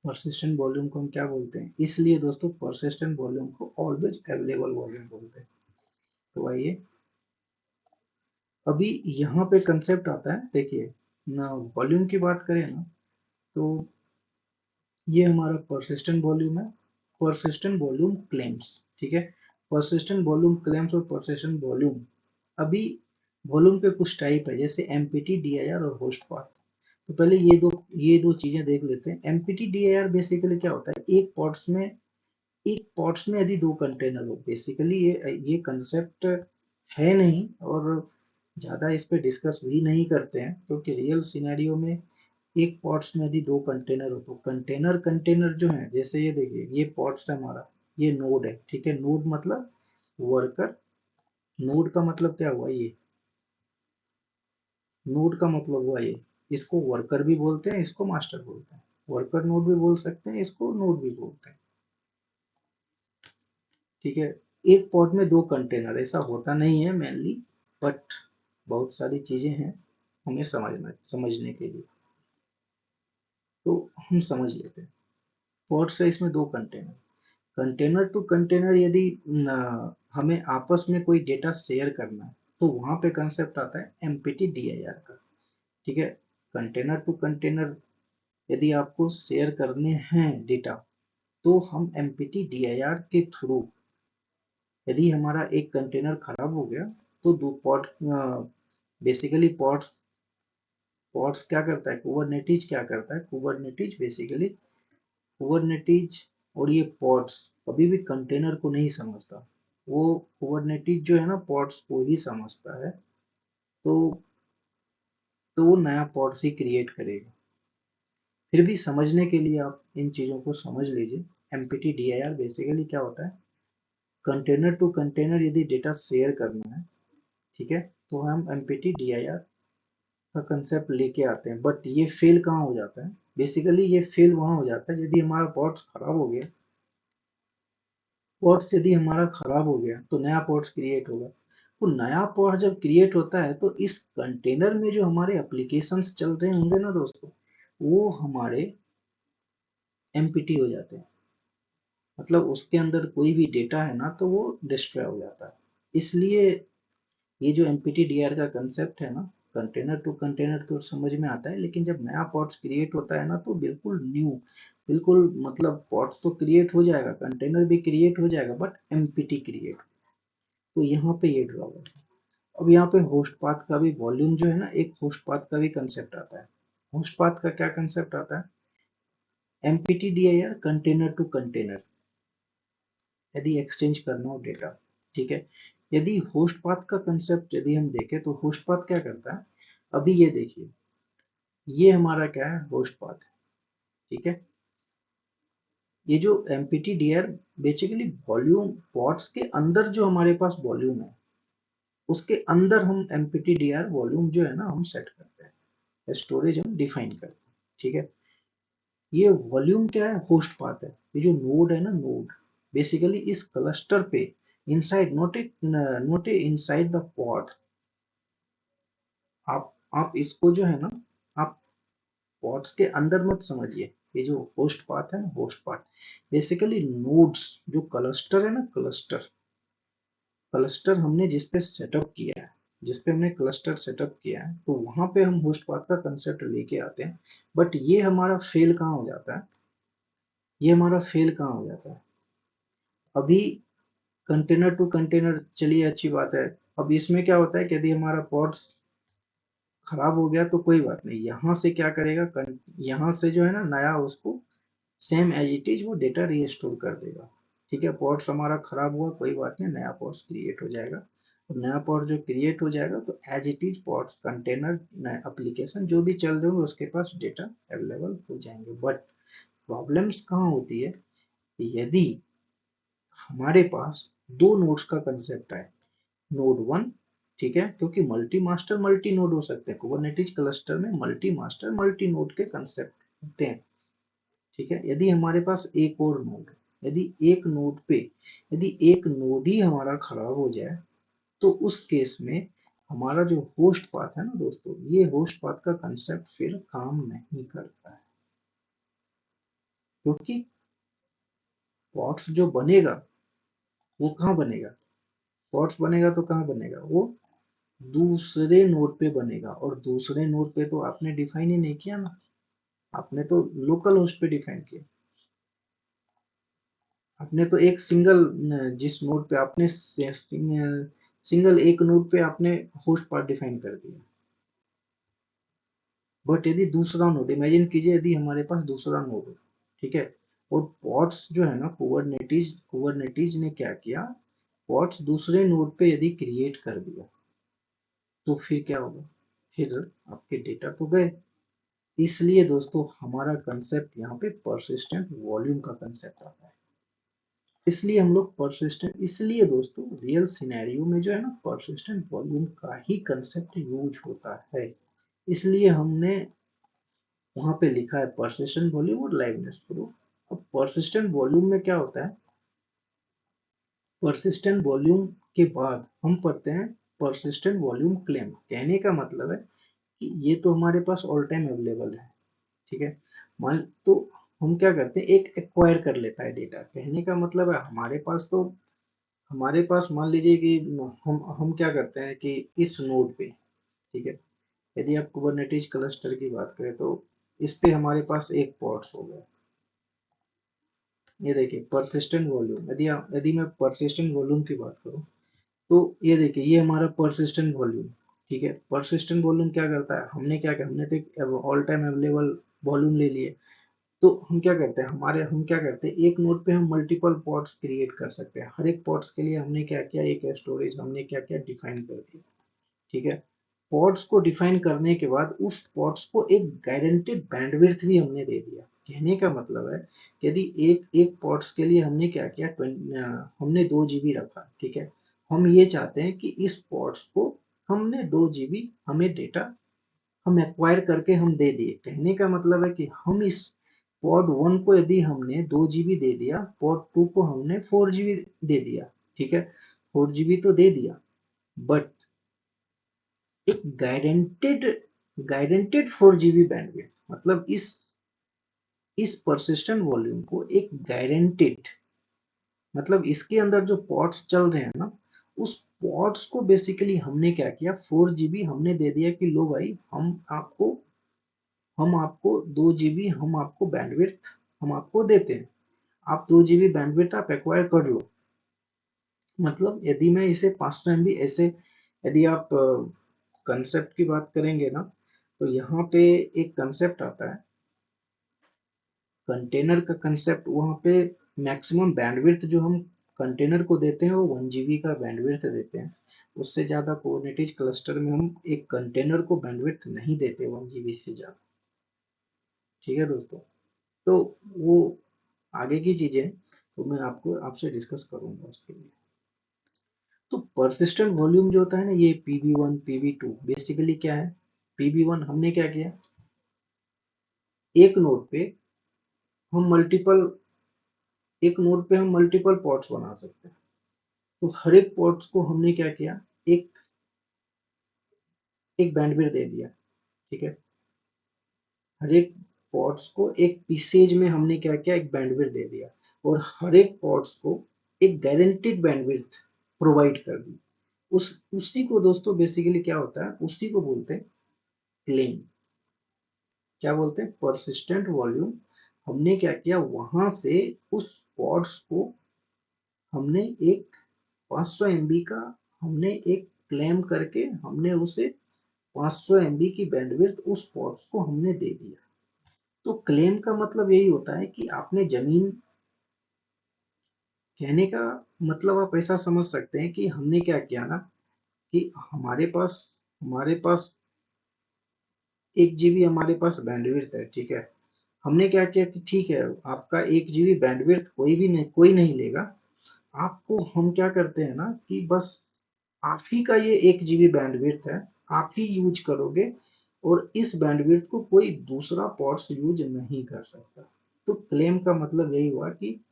परसिस्टेंट वॉल्यूम को हम क्या बोलते हैं, इसलिए दोस्तों परसिस्टेंट वॉल्यूम को ऑलवेज अवेलेबल वॉल्यूम बोलते हैं। तो आइए अभी यहाँ पे कंसेप्ट आता है, देखिए ना, वॉल्यूम की बात करें ना, तो ये हमारा परसिस्टेंट वॉल्यूम है, परसिस्टेंट वॉल्यूम क्लेम्स। ठीक है, परसिस्टेंट वॉल्यूम क्लेम्स और परसिस्टेंट वॉल्यूम, अभी वॉल्यूम के कुछ टाइप है, जैसे एमपीटी, डीआईआर और होस्ट पाथ। तो पहले ये दो चीजें देख लेते हैं। एमपीटी डीआईआर बेसिकली क्या होता है, एक पॉट्स में यदि दो कंटेनर हो, बेसिकली ये कंसेप्ट है नहीं, और ज़्यादा इस पे डिस्कस भी नहीं करते हैं, क्योंकि रियल सिनेरियो में एक पॉट्स में यदि दो कंटेनर हो, तो कंटेनर कंटेनर जो है, जैसे ये देखिए, ये पॉट्स है हमारा, ये नोड है। ठीक है, नोड मतलब वर्कर, नोड का मतलब क्या हुआ, ये नोड का मतलब हुआ ये, इसको वर्कर भी बोलते हैं, इसको मास्टर बोलते हैं, वर्कर नोड भी बोल सकते हैं, इसको नोड भी बोलते हैं। ठीक है, एक पॉट में दो कंटेनर, ऐसा होता नहीं है मेनली, बट बहुत सारी चीजें हैं हमें समझने के लिए, तो हम समझ लेते हैं। पॉट से इसमें दो कंटेनर, कंटेनर टू कंटेनर, यदि हमें आपस में कोई डेटा शेयर करना है, तो वहां पे कंसेप्ट आता है एमपीटी डीआईआर का। ठीक है, कंटेनर टू कंटेनर यदि आपको शेयर करने हैं डेटा, तो हम एमपीटी डीआईआर के थ्रू, यदि हमारा एक कंटेनर खराब हो गया, तो दो पॉट, बेसिकली पॉट्स क्या करता है, कुबरनेटिज क्या करता है, कुबरनेटिज बेसिकली, कुबरनेटिज और ये पॉट्स कभी भी कंटेनर को नहीं समझता, वो कुबरनेटिज जो है ना, पॉट्स को ही समझता है। तो तो वो नया पॉड्स ही क्रिएट करेगा। फिर भी समझने के लिए आप इन चीज़ों को समझ लीजिए। एमपीटी डीआईआर बेसिकली क्या होता है, कंटेनर टू कंटेनर यदि डेटा शेयर करना है, ठीक है, तो हम एमपीटी डीआईआर का कंसेप्ट लेके आते हैं। बट ये फेल कहाँ हो जाता है, बेसिकली ये फेल वहाँ हो जाता है यदि हमारा पॉड्स खराब हो गया। पॉड्स यदि हमारा खराब हो गया तो नया पॉड्स क्रिएट होगा। तो नया पॉड जब क्रिएट होता है तो इस कंटेनर में जो हमारे एप्लीकेशंस चल रहे होंगे ना दोस्तों, वो हमारे एमपीटी हो जाते हैं। मतलब उसके अंदर कोई भी डेटा है ना तो वो डिस्ट्रॉय हो जाता है। इसलिए ये जो एमपीटी डीआर का कंसेप्ट है ना, कंटेनर टू कंटेनर तो समझ में आता है, लेकिन जब नया पॉड्स क्रिएट होता है ना तो बिल्कुल न्यू, बिल्कुल मतलब पॉड्स तो क्रिएट हो जाएगा, कंटेनर भी क्रिएट हो जाएगा, बट एमपीटी क्रिएट। तो यहाँ पे ये ड्रॉबैक है। अब यहाँ पे होस्ट पाथ का भी वॉल्यूम जो है ना, एक होस्ट पाथ का भी कंसेप्ट आता है। होस्ट पाथ का क्या कंसेप्ट आता है, empty dir container to container यदि एक्सचेंज करना हो डेटा, ठीक है। यदि होस्ट पाथ का कंसेप्ट यदि हम देखें तो होस्ट पाथ क्या करता है, अभी ये देखिए, ये हमारा क्या है, होस्ट पाथ है, ठीक है। ये जो empty dir basically volume, pods के अंदर जो हमारे पास वॉल्यूम है, उसके अंदर हम एमपीटी डीआर वॉल्यूम जो है ना हम सेट करते हैं, स्टोरेज हम डिफाइन करते हैं, ठीक है। ये वॉल्यूम क्या है, होस्ट पाथ है। ये जो नोड है ना, नोड बेसिकली इस क्लस्टर पे inside, not a inside the pod. आप इसको जो है ना, आप पॉड्स के अंदर मत समझिए। ये जो होस्ट पाथ है ना, होस्ट पाथ बेसिकली नोड्स, जो क्लस्टर है ना, क्लस्टर, क्लस्टर हमने जिस पे सेटअप किया है, जिस पे हमने क्लस्टर सेटअप किया है, तो वहां पे हम होस्ट पाथ का कंसेप्ट लेके आते हैं। बट ये हमारा फेल कहाँ हो जाता है, ये हमारा फेल कहाँ हो जाता है, अभी कंटेनर टू कंटेनर चलिए अच्छी बात है। अब इसमें क्या होता है कि यदि हमारा पॉड्स खराब हो गया तो कोई बात नहीं, यहाँ से क्या करेगा, यहाँ से जो है ना नया उसको सेम एज इट इज वो डेटा रीस्टोर कर देगा, ठीक है। पॉड्स हमारा खराब हुआ कोई बात नहीं, नया पॉड्स क्रिएट हो जाएगा। और नया पॉड जो क्रिएट हो जाएगा तो as it is pods container application जो भी चल रहे होंगे उसके पास डेटा अवेलेबल हो जाएंगे। बट प्रॉब्लम्स कहाँ होती है, यदि हमारे पास दो नोड्स का कंसेप्ट है, नोड वन, ठीक है, क्योंकि मल्टी मास्टर मल्टी नोड हो सकते हैं, कुबरनेटिस क्लस्टर में मल्टी मास्टर मल्टी नोड के कंसेप्ट होते हैं, ठीक है। यदि हमारे पास एक और नोड, यदि एक नोड पे, यदि एक नोड ही हमारा खराब हो जाए तो उस केस में हमारा जो होस्ट पाथ है ना दोस्तों, ये होस्ट पाथ का कंसेप्ट फिर काम नहीं करता है, क्योंकि पॉट्स जो बनेगा वो कहाँ बनेगा, पॉट्स बनेगा तो कहाँ बनेगा, वो दूसरे नोड पे बनेगा। और दूसरे नोड पे तो आपने डिफाइन ही नहीं किया ना, आपने तो लोकल होस्ट पे डिफाइन किया। आपने तो एक सिंगल, जिस नोड पे आपने सिंगल एक नोड पे आपने होस्ट पार्ट डिफाइन कर दिया। बट यदि दूसरा नोड, इमेजिन कीजिए यदि हमारे पास दूसरा नोड हो, ठीक है, और पॉट्स जो है ना, कुबरनेटिस ने क्या किया, पॉट्स दूसरे नोड पे यदि क्रिएट कर दिया तो फिर क्या होगा, फिर आपके डेटा तो गए। इसलिए दोस्तों हमारा कंसेप्ट यहाँ पे परसिस्टेंट वॉल्यूम का कंसेप्ट आता है। इसलिए हम लोग परसिस्टेंट, इसलिए दोस्तों रियल सिनेरियो में जो है ना परसिस्टेंट वॉल्यूम का ही कंसेप्ट यूज होता है। इसलिए हमने वहां पे लिखा है परसिस्टेंट वॉल्यूम और लाइवनेस प्रूफ। अब परसिस्टेंट वॉल्यूम में क्या होता है, परसिस्टेंट वॉल्यूम के बाद हम पढ़ते हैं परसिस्टेंट वॉल्यूम क्लेम। कहने का मतलब है कि ये तो हमारे पास ऑल टाइम अवेलेबल है, ठीक है। मान तो हम क्या करते हैं, एक एक्वायर कर लेता है डेटा। कहने का मतलब है हमारे पास तो, हमारे पास मान लीजिए कि हम क्या करते हैं कि इस नोड पे, ठीक है, यदि आप कुबरनेटिस क्लस्टर की बात करें तो इस पे हमारे पास एक पॉड्स हो गया। ये देखिए परसिस्टेंट वॉल्यूम, यदि मैं परसिस्टेंट वॉल्यूम की बात करूं तो ये देखिए ये हमारा परसिस्टेंट वॉल्यूम, ठीक है। परसिस्टेंट वॉल्यूम क्या करता है, हमने क्या किया, हमने तो एक ऑल टाइम अवेलेबल वॉल्यूम ले लिए। तो हम क्या करते हैं, हम क्या करते हैं, एक नोड पे हम मल्टीपल पॉड्स क्रिएट कर सकते हैं। हर एक पॉड्स के लिए हमने क्या किया, एक स्टोरेज हमने क्या किया डिफाइन कर दिया, ठीक है। पॉड्स को डिफाइन करने के बाद उस पॉड्स को एक गारंटेड बैंडविड्थ भी हमने दे दिया। कहने का मतलब है कि यदि एक एक पॉड्स के लिए हमने क्या किया, हमने 2 GB रखा, ठीक है। हम ये चाहते हैं कि इस पॉड्स को हमने 2 GB हमें डेटा हम एक्वायर करके हम दे दिए। कहने का मतलब है कि हम इस पॉड 1 को यदि हमने 2 GB दे दिया, पॉड 2 को हमने 4 GB दे दिया, ठीक है। 4 GB तो दे दिया, बट एक गारंटेड 4 GB बैंडविड्थ, मतलब इस परसिस्टेंट वॉल्यूम को एक गारंटेड, मतलब इसके अंदर जो पॉड्स चल रहे हैं ना, उस पॉड्स को बेसिकली हमने क्या किया, 4 GB हमने दे दिया कि लो भाई, हम आपको 2 GB हम आपको बैंडविड्थ हम आपको देते हैं, आप 2 GB बैंडविड्थ आप एक्वायर कर लो। मतलब यदि मैं इसे 500 MB ऐसे, यदि आप कंसेप्ट की बात करेंगे ना, तो यहाँ पे एक कंसेप्ट आता है कंटेनर का कंसेप्ट। वहाँ पे मैक्सिमम बैंडविड्थ जो हम कंटेनर को देते हैं वो 1 GB का बैंडविड्थ देते हैं। उससे ज़्यादा कुबरनेटिस क्लस्टर में हम एक कंटेनर को बैंडविड्थ नहीं देते 1 GB से ज़्यादा, ठीक है दोस्तों। तो वो आगे की चीज़ें तो मैं आपको आपसे डिस्कस करूंगा उसके लिए। तो परसिस्टेंट वॉल्यूम जो होता है ना, ये PV1 PV2 बेसिकली क्या है। PV1 हमने क्या किया, एक नोड पे हम मल्टीपल एक नोड पे हम मल्टीपल पॉट्स बना सकते हैं। तो हर एक पॉट्स को हमने क्या किया, एक एक बैंडविड्थ दे दिया, ठीक है। हर एक पॉट्स को एक पीसेज में हमने क्या किया, एक बैंडविड्थ दे दिया, और हर एक पॉट्स को एक गारंटेड बैंडविड्थ प्रोवाइड कर दी। उसी को दोस्तों बेसिकली क्या होता है, उसी को बोलते हैं क्लेम। क्या बोलते हैं, परसिस्टेंट वॉल्यूम। हमने क्या किया, वहां से उस पॉड्स को हमने एक 500 MB का हमने एक क्लेम करके हमने उसे 500 MB की बैंडविड्थ उस पॉड्स को हमने दे दिया। तो क्लेम का मतलब यही होता है कि आपने जमीन, कहने का मतलब आप ऐसा समझ सकते हैं कि हमने क्या किया ना, कि हमारे पास 1 GB हमारे पास बैंडविड्थ है, ठीक है। हमने क्या किया कि ठीक है, आपका 1 GB बैंडविड्थ कोई नहीं लेगा। आपको हम क्या करते हैं ना कि बस आप ही का ये 1 GB बैंडविड्थ है, आप ही यूज करोगे, और इस बैंडविड्थ को कोई दूसरा पॉड्स यूज नहीं कर सकता। तो क्लेम का मतलब यही हुआ कि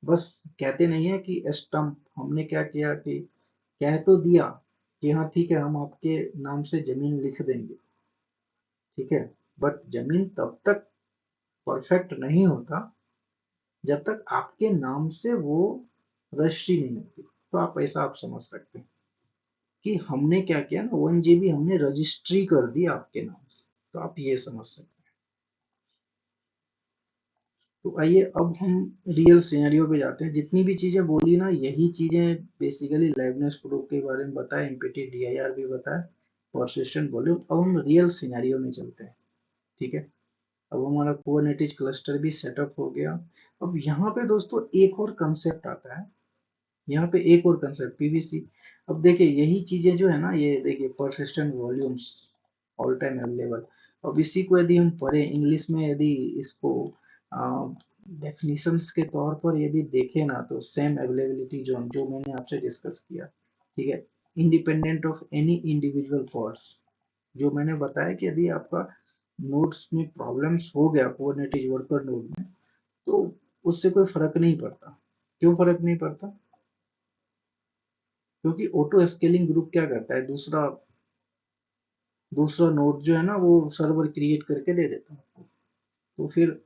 बस कहते नहीं है कि स्टम्प, हमने क्या किया कि कह तो दिया कि हाँ ठीक है, हम आपके नाम से जमीन लिख देंगे, ठीक है। बट जमीन तब तक परफेक्ट नहीं होता जब तक आपके नाम से वो रजिस्ट्री नहीं होती। तो आप ऐसा आप समझ सकते हैं कि हमने क्या किया ना, 1 GB हमने रजिस्ट्री कर दी आपके नाम से। तो आप ये समझ सकते हैं। तो आइए अब हम रियल सिनेरियो पे जाते हैं। जितनी भी चीजें बोली ना, यही चीजें बेसिकली लाइवनेस प्रूफ के बारे में बताया, एमपीटी डीआईआर भी बताया, परसिस्टेंट वॉल्यूम। अब हम रियल सिनेरियो में चलते हैं, ठीक है। अब हमारा कुबरनेटिस क्लस्टर भी सेटअप हो गया। अब यहाँ पे दोस्तों एक और कंसेप्ट आता है, यहाँ पे एक और कंसेप्ट पीवीसी। अब देखिए यही चीजें जो है ना, ये देखिए persistent volumes all time available. अब इसी को यदि हम पढ़े इंग्लिश में, यदि इसको डेफिनेशंस के तौर पर यदि देखें ना, तो सेम अवेलेबिलिटी जोन जो मैंने आपसे डिस्कस किया, ठीक है, independent of any individual pods. जो मैंने बताया कि यदि आपका नोड्स में प्रॉब्लम्स हो गया कोऑर्डिनेटिव वर्कर नोड में, तो उससे कोई फर्क नहीं पड़ता। क्यों फर्क नहीं पड़ता, क्योंकि ऑटो स्केलिंग ग्रुप क्या करता है, दूसरा दूसरा नोड जो है ना, वो सर्वर क्रिएट करके दे देता है। तो फिर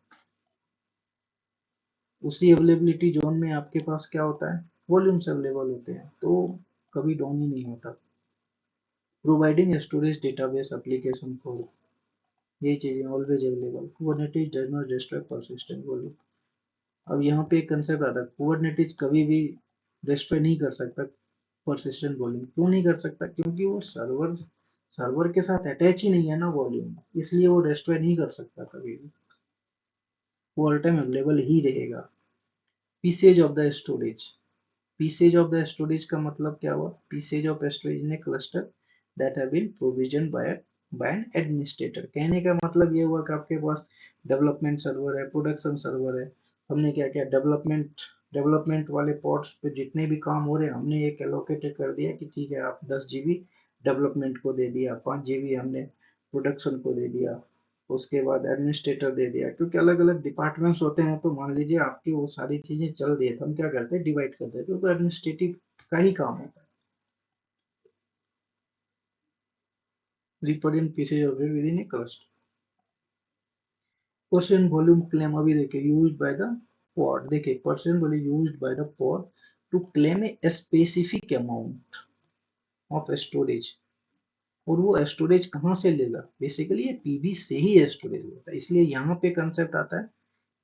उसी अवेलेबिलिटी जोन में आपके पास क्या होता है, वॉल्यूम्स अवेलेबल होते हैं, तो कभी डाउन ही नहीं होता। Providing storage database application for, ये चीजें always available. Kubernetes does not destroy persistent volume. अब यहाँ पे एक कंसेप्ट आता है, कुबरनेटिस कभी भी डिस्ट्रॉय नहीं कर सकता परसिस्टेंट वॉल्यूम। क्यों नहीं कर सकता, क्योंकि वो सर्वर के साथ अटैच ही नहीं है ना वॉल्यूम, इसलिए वो डिस्ट्रॉय नहीं कर सकता कभी भी। वो ऑल टाइम अवेलेबल ही रहेगा। Pieces of the storage. Pieces of the storage का मतलब क्या हुआ, pieces of storage in a cluster that have been provisioned by an administrator। कहने का मतलब ये हुआ कि आपके पास डेवलपमेंट सर्वर है, प्रोडक्शन सर्वर है, हमने क्या किया, डेवलपमेंट वाले पोर्ट्स पे जितने भी काम हो रहे हैं हमने एक एलोकेटेड कर दिया कि ठीक है आप 10 जीबी डेवलपमेंट को दे दिया, 5 जीबी हमने प्रोडक्शन को दे दिया, उसके बाद एडमिनिस्ट्रेटर दे दिया, क्योंकि अलग अलग डिपार्टमेंट्स होते हैं। तो मान लीजिए आपकी वो सारी चीजें चल रही है तो हम क्या करते हैं, डिवाइड कर देते हैं, तो एडमिनिस्ट्रेटिव का ही काम होता है। Report in pieces of within a cluster. Percent volume claim अभी देखिए यूज्ड बाय द pod, देखिए percent volume used by the pod to claim a specific amount of storage. और वो स्टोरेज कहाँ से लेगा, बेसिकली ये पीबी से ही स्टोरेज लेता है। इसलिए यहाँ पे कंसेप्ट आता है,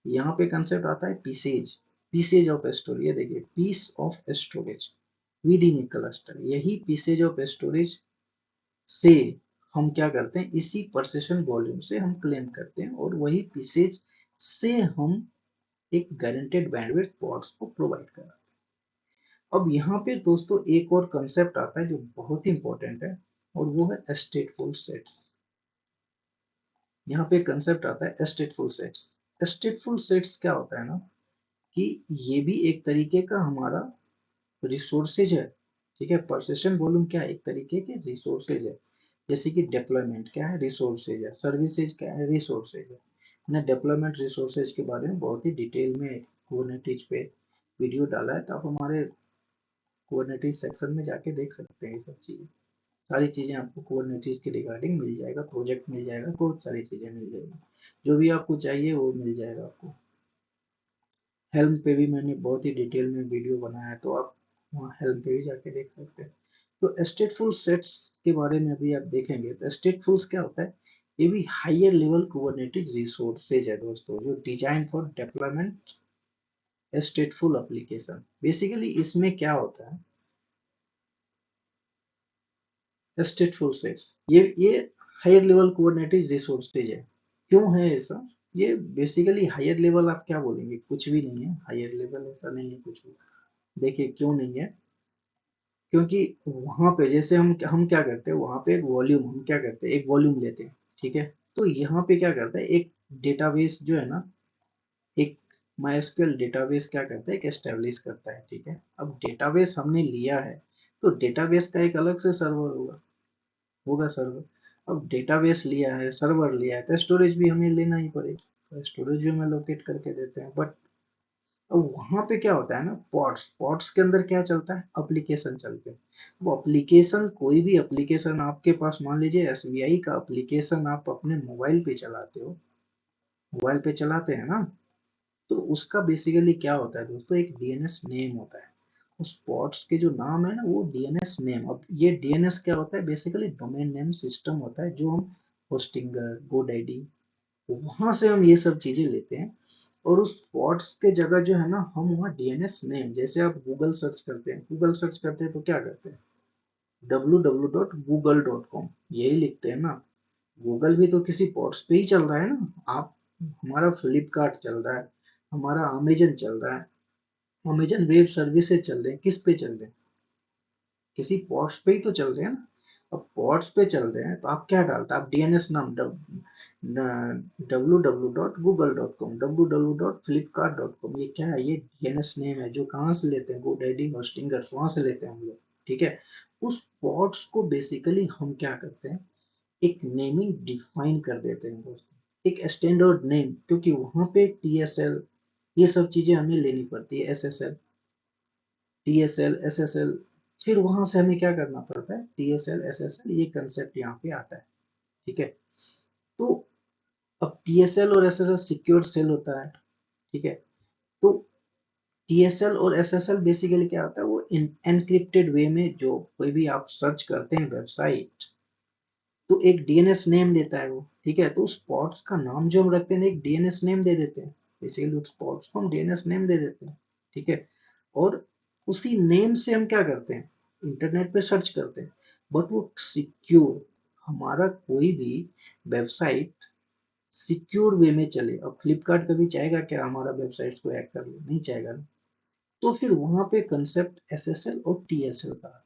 यहाँ पे कंसेप्ट आता है पीसेज, पीसेज ऑफ स्टोरेज। ये देखिए piece of storage within a cluster, यही पीसेज ऑफ स्टोरेज से हम क्या करते हैं, इसी परसेशन वॉल्यूम से हम क्लेम करते हैं और वही पीसेज से हम एक गारंटेड बैंडविड्थ पॉड्स को प्रोवाइड कराते हैं। अब यहाँ पे दोस्तों एक और कंसेप्ट आता है जो बहुत ही इंपॉर्टेंट है, और वो है स्टेटफुल सेट्स। यहाँ पे कंसेप्ट आता है स्टेटफुल सेट्स। स्टेटफुल सेट्स क्या होता है ना, कि ये भी एक तरीके का हमारा रिसोर्सेज है। ठीक है, परसेशन वॉल्यूम क्या है, एक तरीके के रिसोर्सेज है। जैसे कि डिप्लॉयमेंट क्या है, रिसोर्सेज है, सर्विसेज क्या है, रिसोर्सेज है। मैंने डिप्लॉयमेंट रिसोर्सेज के बारे में बहुत ही डिटेल में कुबरनेटिस पे वीडियो डाला है, तो आप हमारे कुबरनेटिस सेक्शन में जाके देख सकते हैं। ये सब चीजें, सारी चीजें आपको कुबरनेटिस के रिगार्डिंग मिल जाएगा, प्रोजेक्ट मिल जाएगा, बहुत सारी चीजें मिल जाएगी, जो भी आपको चाहिए वो मिल जाएगा आपको। हेल्म पे भी मैंने बहुत ही डिटेल में वीडियो बनाया है, तो आप वहाँ हेल्म पे भी जाके देख सकते हैं। तो स्टेटफुल सेट्स के बारे में अभी आप देखेंगे, तो स्टेटफुल्स क्या होता है, ये भी हायर लेवल कुबरनेटिस रिसोर्सेज है दोस्तों, जो design for development स्टेटफुल application. Basically इसमें क्या होता है, स्टेटफुल सेट्स ये हायर लेवल कुबरनेटिस रिसोर्सेज है। क्यों है ऐसा, ये बेसिकली हायर लेवल आप क्या बोलेंगे, कुछ भी नहीं है हायर लेवल, ऐसा नहीं है कुछ भी। देखिए क्यों नहीं है, क्योंकि वहां पे जैसे हम क्या करते हैं, वहां पे एक वॉल्यूम, हम क्या करते हैं एक वॉल्यूम लेते हैं, ठीक है। तो यहाँ पे क्या करता है, एक डेटाबेस जो है ना, एक माइस्क्यूएल डेटाबेस क्या करता है, एक एस्टेब्लिश करता है, ठीक है। अब डेटाबेस हमने लिया है, तो डेटाबेस का एक अलग से सर्वर होगा, सर्वर। अब डेटाबेस लिया है, सर्वर लिया है, तो स्टोरेज भी हमें लेना ही पड़ेगा, तो स्टोरेज भी हमें लोकेट करके देते हैं। बट अब वहां पे क्या होता है ना, पॉड्स, पॉड्स के अंदर क्या चलता है, एप्लीकेशन चलते हैं। वो एप्लीकेशन, कोई भी एप्लीकेशन आपके पास, मान लीजिए एसबीआई का एप्लीकेशन आप अपने मोबाइल पे चलाते हो, मोबाइल पे चलाते हैं ना, तो उसका बेसिकली क्या होता है दोस्तों, एक डीएनएस नेम होता है। उस पॉड्स के जो नाम है ना, वो डीएनएस नेम। अब ये डीएनएस क्या होता है, बेसिकली डोमेन नेम सिस्टम होता है, जो हम होस्टिंगर, गोडैडी, वहां से हम ये सब चीजें लेते हैं। और उस पॉड्स के जगह जो है ना, हम वहाँ डीएनएस नेम, जैसे आप गूगल सर्च करते हैं, गूगल सर्च करते हैं तो क्या करते हैं, www.google.com यही लिखते हैं ना। गूगल भी तो किसी पॉड्स पे ही चल रहा है ना। आप, हमारा फ्लिपकार्ट चल रहा है, हमारा अमेजन चल रहा है, अमेजन वेब सर्विसेज चल रहे हैं, किस पे चल रहे हैं, किसी पॉड्स पे ही तो चल रहे हैं ना। अब पॉड्स पे चल रहे हैं तो आप क्या डालते हैं, आप डीएनएस नाम www.google.com, www.flipkart.com, ये क्या है, ये डीएनएस नेम है, जो कहाँ से लेते हैं, गोडैडी, होस्टिंगर, वहां से लेते हैं हम लोग, ठीक है। उस पॉड्स को बेसिकली हम क्या करते हैं, एक नेमिंग डिफाइन कर देते हैं दोस्तों, एक स्टैंडर्ड नेम, क्योंकि वहां पे टीएसएल, ये सब चीजें हमें लेनी पड़ती है, एसएसएल, टीएसएल, एसएसएल, फिर वहां से हमें क्या करना पड़ता है, टीएसएल, एसएसएल, ये कंसेप्ट यहाँ पे आता है, ठीक है। तो अब टीएसएल और एसएसएल सिक्योर सेल होता है, ठीक है। तो टीएसएल और एसएसएल बेसिकली क्या होता है, वो एनक्रिप्टेड वे में जो कोई भी आप सर्च करते हैं वेबसाइट, तो एक डीएनएस नेम देता है वो, ठीक है। तो उस पॉड्स का नाम जो हम रखते हैं, एक डीएनएस नेम दे देते हैं, बेसिकली उस पॉड्स को हम डीएनएस नेम दे देते हैं, ठीक है। और उसी नेम से हम क्या करते हैं, इंटरनेट पे सर्च करते हैं। बट वो सिक्योर, हमारा कोई भी वेबसाइट सिक्योर वे में चले। अब फ्लिपकार्ट कभी चाहेगा क्या हमारा वेबसाइट को हैक कर ले, नहीं चाहेगा ना। तो फिर वहां पे कंसेप्ट एसएसएल और टीएसएल का,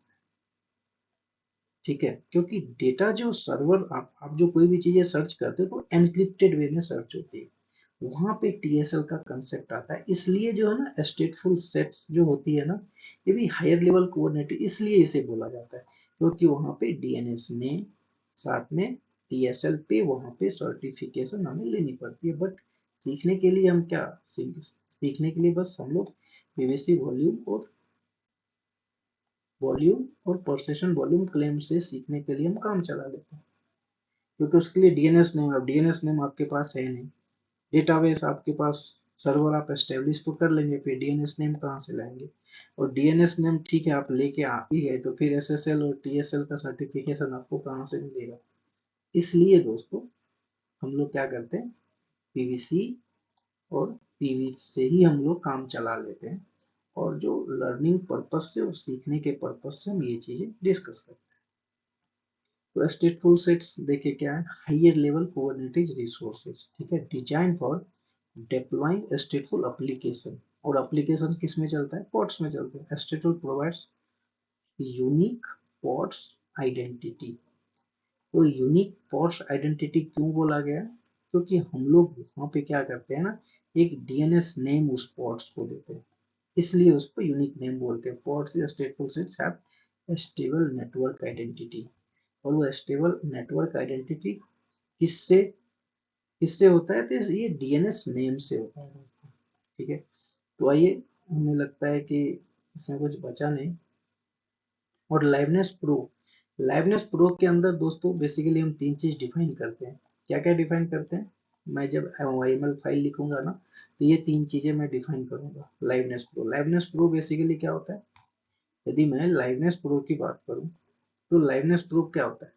ठीक है, क्योंकि डेटा जो सर्वर आप जो कोई भी चीजें सर्च करते हो तो एनक्रिप्टेड वे में सर्च होती है, वहां पे टीएसएल का कंसेप्ट आता है। इसलिए जो है ना स्टेटफुल सेट्स जो होती है ना, ये भी हायर लेवल कोऑर्डिनेटर इसलिए इसे बोला जाता है, क्योंकि वहां पे डीएनएस नेम साथ में टीएसएल पे वहां पे सर्टिफिकेशन हमें लेनी पड़ती है। बट सीखने के लिए हम क्या सीखने के लिए बस हम लोग पीवीसी वॉल्यूम और परसेशन वॉल्यूम क्लेम से सीखने के लिए हम काम चला लेते हैं, क्योंकि उसके लिए डीएनएस नेम, अब डीएनएस नेम आपके पास है नहीं, डेटाबेस आपके पास, सर्वर आप एस्टेब्लिश तो कर लेंगे, फिर डीएनएस नेम कहाँ से लाएंगे? और डीएनएस नेम ठीक है आप लेके आ ही गए, तो फिर एसएसएल और टीएसएल का सर्टिफिकेशन आपको कहाँ से मिलेगा? इसलिए दोस्तों हम लोग क्या करते हैं, पीवीसी और पीवी से ही हम लोग काम चला लेते हैं, और जो लर्निंग पर्पज से और सीखने के पर्पज से हम ये चीजें डिस्कस करते हैं। तो स्टेटफुल सेट्स देखिए क्या है, हायर लेवल कोऑर्डिनेटेड रिसोर्सेज, ठीक है, डिजाइन फॉर डिप्लॉइंग स्टेटफुल एप्लीकेशन। और एप्लीकेशन किस में चलता है? पोर्ट्स में चलते हैं। स्टेटफुल प्रोवाइड्स यूनिक पोर्ट्स आइडेंटिटी। तो यूनिक पोर्ट्स आइडेंटिटी क्यों बोला गया? क्योंकि हम लोग वहां पे क्या करते हैं ना, एक डीएनएस नेम उस पोर्ट्स को देते हैं, इसलिए उसको यूनिक नेम बोलते हैं। पोर्ट्स या stateful sets have stable network identity, और वो स्टेबल नेटवर्क आइडेंटिटी किससे किससे होता है? तो ये डीएनएस नेम से होता है, ठीक है। तो आइए, हमें लगता है कि इसमें कुछ बचा नहीं। और लाइवनेस प्रो के अंदर दोस्तों बेसिकली हम तीन चीज डिफाइन करते हैं। क्या क्या डिफाइन करते हैं? मैं जब YML फाइल लिखूंगा ना, तो ये तीन चीजें मैं डिफाइन करूंगा। लाइवनेस प्रो बेसिकली क्या होता है? यदि मैं लाइवनेस प्रो की बात करूं, तो लाइवनेस प्रो क्या होता है?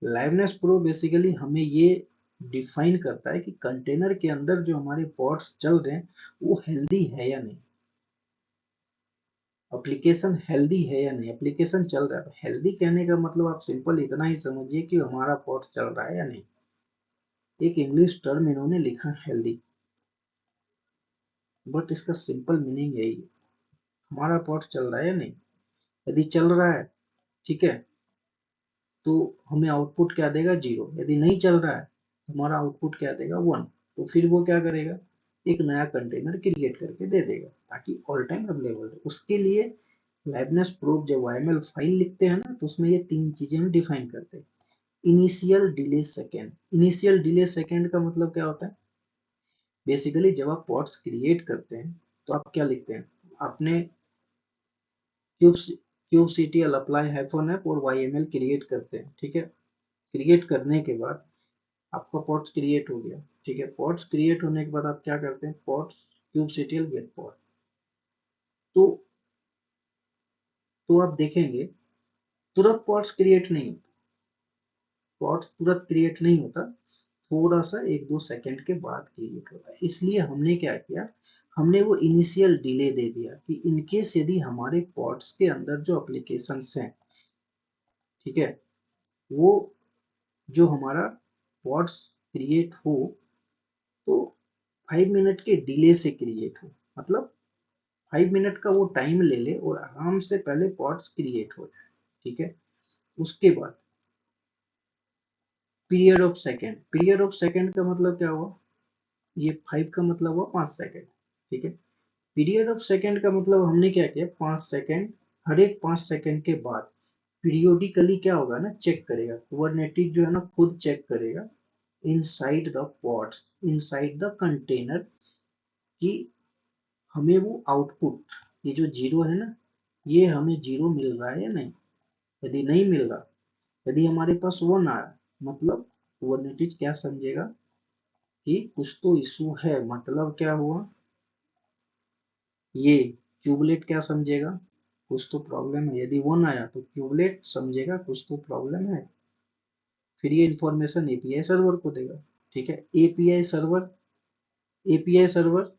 लाइवनेस प्रो बेसिकली हमें ये डिफाइन करता है कि कंटेनर के अंदर जो हमारे पॉड्स चल रहे हैं वो हेल्दी है या नहीं, एप्लीकेशन हेल्दी है या नहीं, एप्लीकेशन चल रहा है। हेल्दी कहने का मतलब आप सिंपल इतना ही समझिए कि हमारा पॉड चल रहा है या नहीं। एक इंग्लिश टर्म इन्होंने लिखा हेल्दी, बट इसका सिंपल मीनिंग यही है, हमारा पॉड चल रहा है या नहीं। यदि चल रहा है, ठीक है, तो हमें आउटपुट क्या देगा? 0। यदि नहीं चल रहा है, हमारा आउटपुट क्या देगा? 1। तो फिर वो क्या करेगा? एक नया कंटेनर क्रिएट करके दे देगा, ताकि ऑल टाइम अवेलेबल रहे। उसके लिए लाइवनेस प्रूफ जब YML फाइल लिखते हैं ना, तो उसमें ये तीन चीजें हम डिफाइन करते हैं। Initial delay second, initial delay second का मतलब क्या होता है? बेसिकली जब आप पॉट्स क्रिएट करते हैं, तो आप क्या लिखते हैं? आपने क्यूबसीटीएल अप्लाई हाइफन ऐप और YML क्रिएट करते हैं, ठीक है। क्रिएट करने के बाद आपका पॉट्स क्रिएट हो गया, ठीक है। पॉट्स क्रिएट होने के बाद आप क्या करते हैं? Pods kubectl get pod. तो आप देखेंगे तुरंत पॉट्स क्रिएट नहीं होता, पॉट्स तुरंत क्रिएट नहीं होता, थोड़ा सा 1-2 सेकंड के बाद क्रिएट होता है। इसलिए हमने क्या किया, हमने वो इनिशियल डिले दे दिया कि इनकेस यदि हमारे पॉट्स के अंदर जो एप्लीकेशंस हैं, ठीक है, वो जो हमारा पॉट्स क्रिएट हो, तो 5 मिनट के डिले से क्रिएट हो, मतलब 5 मिनट का वो टाइम ले ले और आराम से पहले पॉट्स क्रिएट हो जाए, ठीक है। उसके बाद पीरियड ऑफ सेकेंड का मतलब क्या हुआ? ये 5 का मतलब हुआ 5 सेकेंड, ठीक है। पीरियड ऑफ सेकेंड का मतलब हमने क्या किया, 5 सेकेंड, हर एक 5 सेकेंड के बाद पीरियोडिकली क्या होगा ना, चेक करेगा, कुबरनेटिस जो है ना खुद चेक करेगा inside the pods, inside the container, कि हमें वो आउटपुट, ये जो 0 है ना, ये हमें 0 मिल रहा है या नहीं। यदि नहीं मिल रहा, यदि हमारे पास 1 आ रहा, मतलब कुबरनेटिस क्या समझेगा कि कुछ तो इशू है, मतलब क्या हुआ, ये क्यूबलेट क्या समझेगा, कुछ तो प्रॉब्लम है। यदि 1 आया तो क्यूबलेट समझेगा कुछ तो प्रॉब्लम है, फिर ये इंफॉर्मेशन एपीआई सर्वर को देगा, ठीक है। एपीआई सर्वर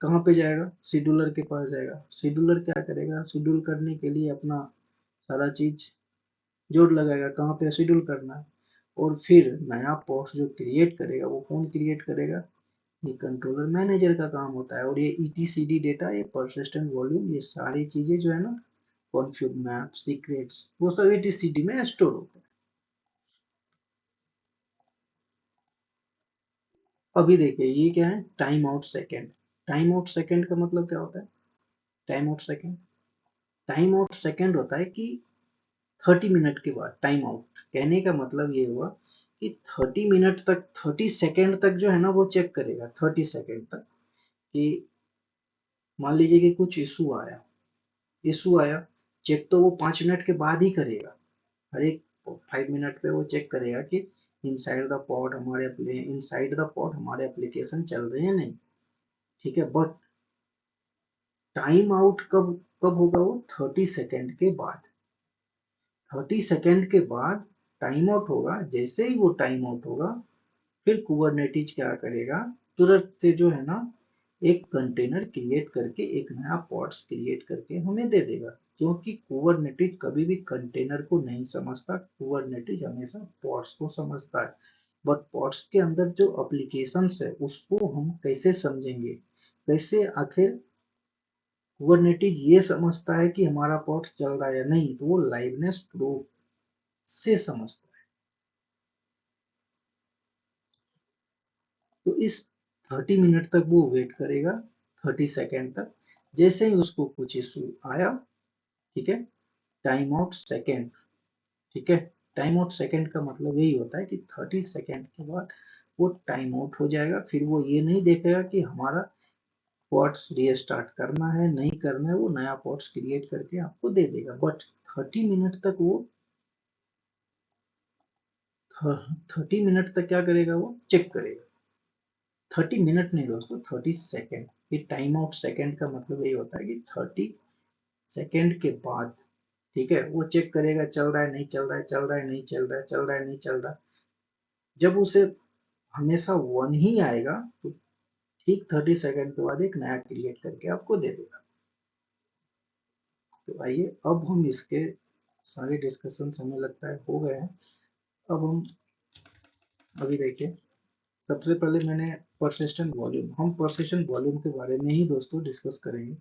कहाँ पे जाएगा? शेड्यूलर के पास जाएगा। शेड्यूलर क्या करेगा? शेड्यूल करने के लिए अपना सारा चीज जोड़ लगाएगा, कहाँ पे शेड्यूल करना है। और फिर नया पोस्ट जो क्रिएट करेगा, वो कौन क्रिएट करेगा? ये कंट्रोलर मैनेजर का काम होता है। और ये ETCD डेटा, ये परसिस्टेंट वॉल्यूम, ये सारी चीजें जो है ना कॉन्फ़िग मैप, सीक्रेट्स, वो सब etcd में स्टोर होते हैं। अभी देखिए ये क्या है, time out second. Time out second का मतलब क्या होता है? Time out second, time out second होता है कि 30 मिनट के बाद टाइम आउट। कहने का मतलब ये हुआ कि 30 मिनट तक, 30 सेकेंड तक जो है ना वो चेक करेगा, 30 सेकेंड तक कि मान लीजिए कि कुछ इशू आया, चेक तो वो 5 मिनट के बाद ही करेगा। हर एक 5 मिनट पे वो चेक करेगा कि इनसाइड द पॉड हमारे एप्लीकेशन चल रहे हैं नहीं, ठीक है। बट टाइम आउट कब कब होगा? वो 30 सेकेंड के बाद। 30 सेकेंड के बाद टाइम आउट होगा। जैसे ही वो टाइम आउट होगा, फिर कुबरनेटिज क्या करेगा, तुरंत से जो है ना एक कंटेनर क्रिएट करके, एक नया पॉड्स क्रिएट करके हमें दे देगा। क्योंकि कुबरनेटिज कभी भी कंटेनर को नहीं समझता, कुबरनेटिज हमेशा पॉड्स को समझता है। बट पॉड्स के अंदर जो एप्लीकेशंस है उसको हम कैसे समझेंगे? कैसे आखिर कुबरनेटिज ये समझता है कि हमारा पॉड्स चल रहा है या नहीं? तो वो लाइवनेस प्रूफ से समझता है। तो इस 30 मिनट तक वो वेट करेगा, 30 सेकेंड तक। जैसे ही उसको कुछ इशू आया, ठीक है, टाइम आउट सेकेंड, ठीक है, टाइम आउट सेकेंड का मतलब यही होता है कि 30 सेकेंड के बाद वो टाइम आउट हो जाएगा। फिर वो ये नहीं देखेगा कि हमारा पॉट्स रीस्टार्ट करना है नहीं करना है, वो नया पॉट्स क्रिएट करके आपको दे देगा। बट 30 मिनट तक वो 30 मिनट तक क्या करेगा? वो चेक करेगा। 30 मिनट नहीं दोस्तों, 30 सेकेंड। ये टाइम आउट सेकेंड का मतलब यही होता है कि 30 सेकेंड के बाद, ठीक है, वो चेक करेगा चल रहा है नहीं चल रहा है, चल रहा है नहीं चल रहा है, चल रहा है नहीं चल रहा। जब उसे हमेशा वन ही आएगा तो ठीक 30 सेकेंड के बाद एक नया क्रिएट करके आपको दे देगा। तो आइए अब हम इसके सारे डिस्कशन हमें लगता है हो गए हैं। अब हम अभी देखिए, सबसे पहले मैंने परसिस्टेंट वॉल्यूम, हम परसिस्टेंट वॉल्यूम के बारे में ही दोस्तों डिस्कस करेंगे।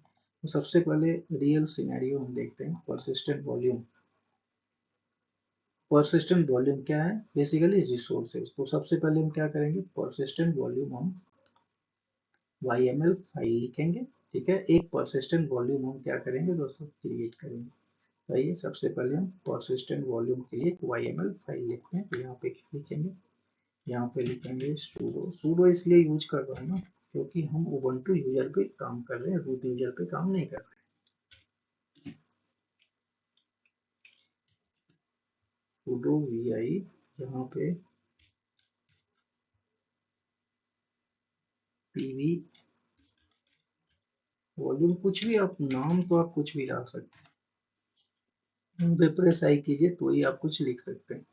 तो सबसे पहले रियल सिनेरियो हम देखते हैं, परसिस्टेंट वॉल्यूम। परसिस्टेंट वॉल्यूम क्या है? Basically resources. तो सबसे पहले हम क्या करेंगे, परसिस्टेंट वॉल्यूम हम YML फाइल लिखेंगे, ठीक है। एक परसिस्टेंट वॉल्यूम हम क्या करेंगे दोस्तों, क्रिएट करेंगे। तो ये सबसे पहले हम परसिस्टेंट वॉल्यूम के लिए एक YML फाइल लिखते हैं। तो यहाँ पे लिखेंगे, यहाँ पे लिखेंगे sudo। sudo इसलिए यूज कर रहा हूँ ना क्योंकि हम उबंटू यूजर पे काम कर रहे हैं, रूट यूजर पे काम नहीं कर रहे। sudo vi, यहाँ पे pv वॉल्यूम, कुछ भी आप नाम तो आप कुछ भी डाल सकते हैं। प्रेस आई कीजिए तो ही आप कुछ लिख सकते हैं।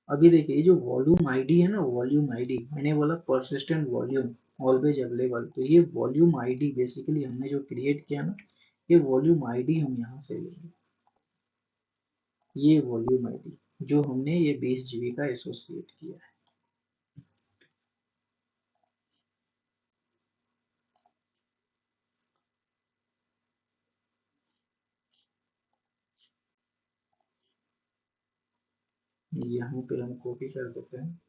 अभी देखिए जो वॉल्यूम आईडी है ना, वॉल्यूम आईडी मैंने बोला परसिस्टेंट वॉल्यूम ऑलवेज अवेलेबल। तो ये वॉल्यूम आईडी बेसिकली हमने जो क्रिएट किया ना, ये वॉल्यूम आईडी हम यहाँ से लेंगे। ये वॉल्यूम आईडी जो हमने ये 20 GB का एसोसिएट किया है। यहाँ पे हम कॉपी कर देते हैं।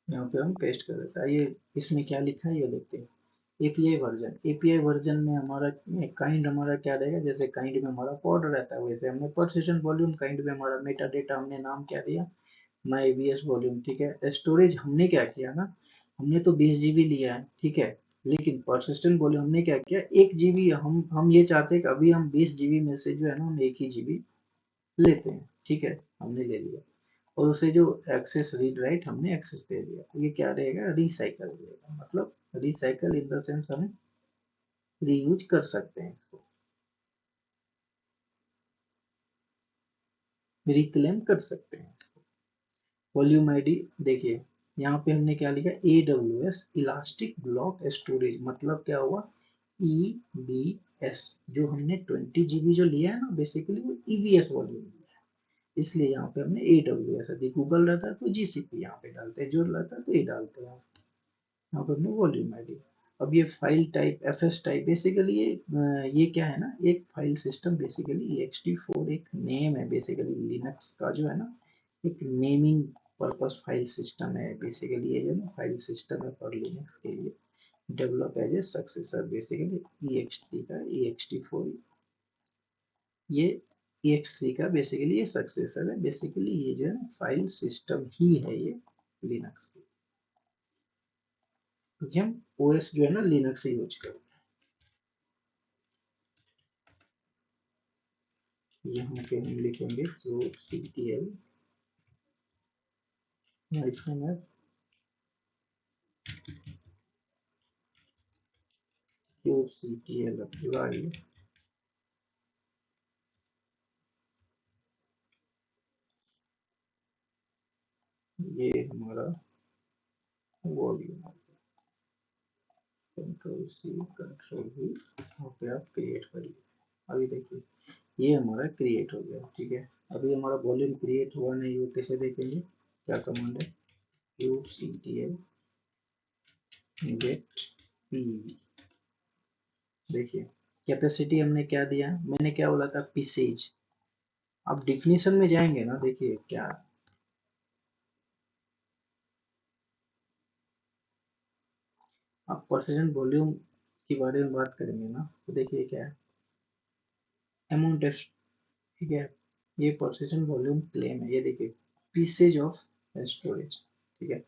यहाँ पे हम पेस्ट कर देते हैं। ये इसमें क्या लिखा है ये देखते हैं। एपीआई वर्जन, एपीआई वर्जन में हमारा काइंड हमारा क्या रहेगा, जैसे काइंड में हमारा पॉड रहता है वैसे हमने परसिस्टेंट वॉल्यूम, काइंड में हमारा मेटा डेटा, हमने नाम क्या दिया, माई एबीएस वॉल्यूम, ठीक है। स्टोरेज हमने क्या किया ना, हमने तो 20 GB लिया है, ठीक है। लेकिन परसिस्टेंट वॉल्यूम हमने क्या किया, 1 GB। हम ये चाहते हैं कि अभी हम 20 GB में से जो है ना हम 1 ही GB लेते हैं, ठीक है, हमने ले लिया। और उसे जो एक्सेस रीड राइट हमने एक्सेस दे दिया। तो ये क्या रहेगा, रिसाइकल रहेगा। मतलब रिसाइकल इन द सेंस हम रीयूज कर सकते हैं इसको, रिक्लेम कर सकते हैं। वॉल्यूम आईडी देखिए, यहाँ पे हमने क्या लिखा, AWS इलास्टिक ब्लॉक स्टोरेज। मतलब क्या हुआ, EBS एस, जो हमने 20 GB जो लिया है ना बेसिकली वो ईवीएस वॉल्यूम लिया है, इसलिए यहाँ पे हमने AWS, यदि गूगल रहता है तो GCP यहाँ पे डालते हैं, जो रहता है तो ये डालते हैं, यहाँ पर हमने वॉल्यूम आईडी। अब ये file type FS type basically ये क्या है ना, एक फाइल सिस्टम बेसिकली ext4 एक नेम है बेसिकली लिनक्स का जो है ना, एक नेमिंग पर्पस फाइल सिस्टम है बेसिकली, ये जो ना फाइल सिस्टम है फॉर लिनक्स के लिए, develop as a successor basically ext का ext4, ये ex3 का बेसिकली ये सक्सेसर है बेसिकली, ये जो है फाइल सिस्टम ही है ये लिनक्स की, क्योंकि हम ओएस जो है ना लिनक्स से यूज करते हैं। यहाँ पे हम लिखेंगे तो ctl -f kubectl apply, ये हमारा volume, control c control v, यहाँ पे आप क्रिएट करिए। अभी देखिए ये हमारा क्रिएट हो गया, ठीक है। अभी हमारा वॉल्यूम क्रिएट हुआ नहीं, वो कैसे देखेंगे, क्या कमांड है, kubectl get pv, देखिए कैपेसिटी हमने क्या दिया, मैंने क्या बोला था, पीसेज। अब डिफिनीशन में जाएंगे ना, देखिए क्या, आप परसेंट वॉल्यूम के बारे में बात करेंगे ना, तो देखिए क्या है, अमाउंट, ठीक है, ये परसेंट वॉल्यूम क्लेम है, ये देखिए पीसेज ऑफ स्टोरेज, ठीक है।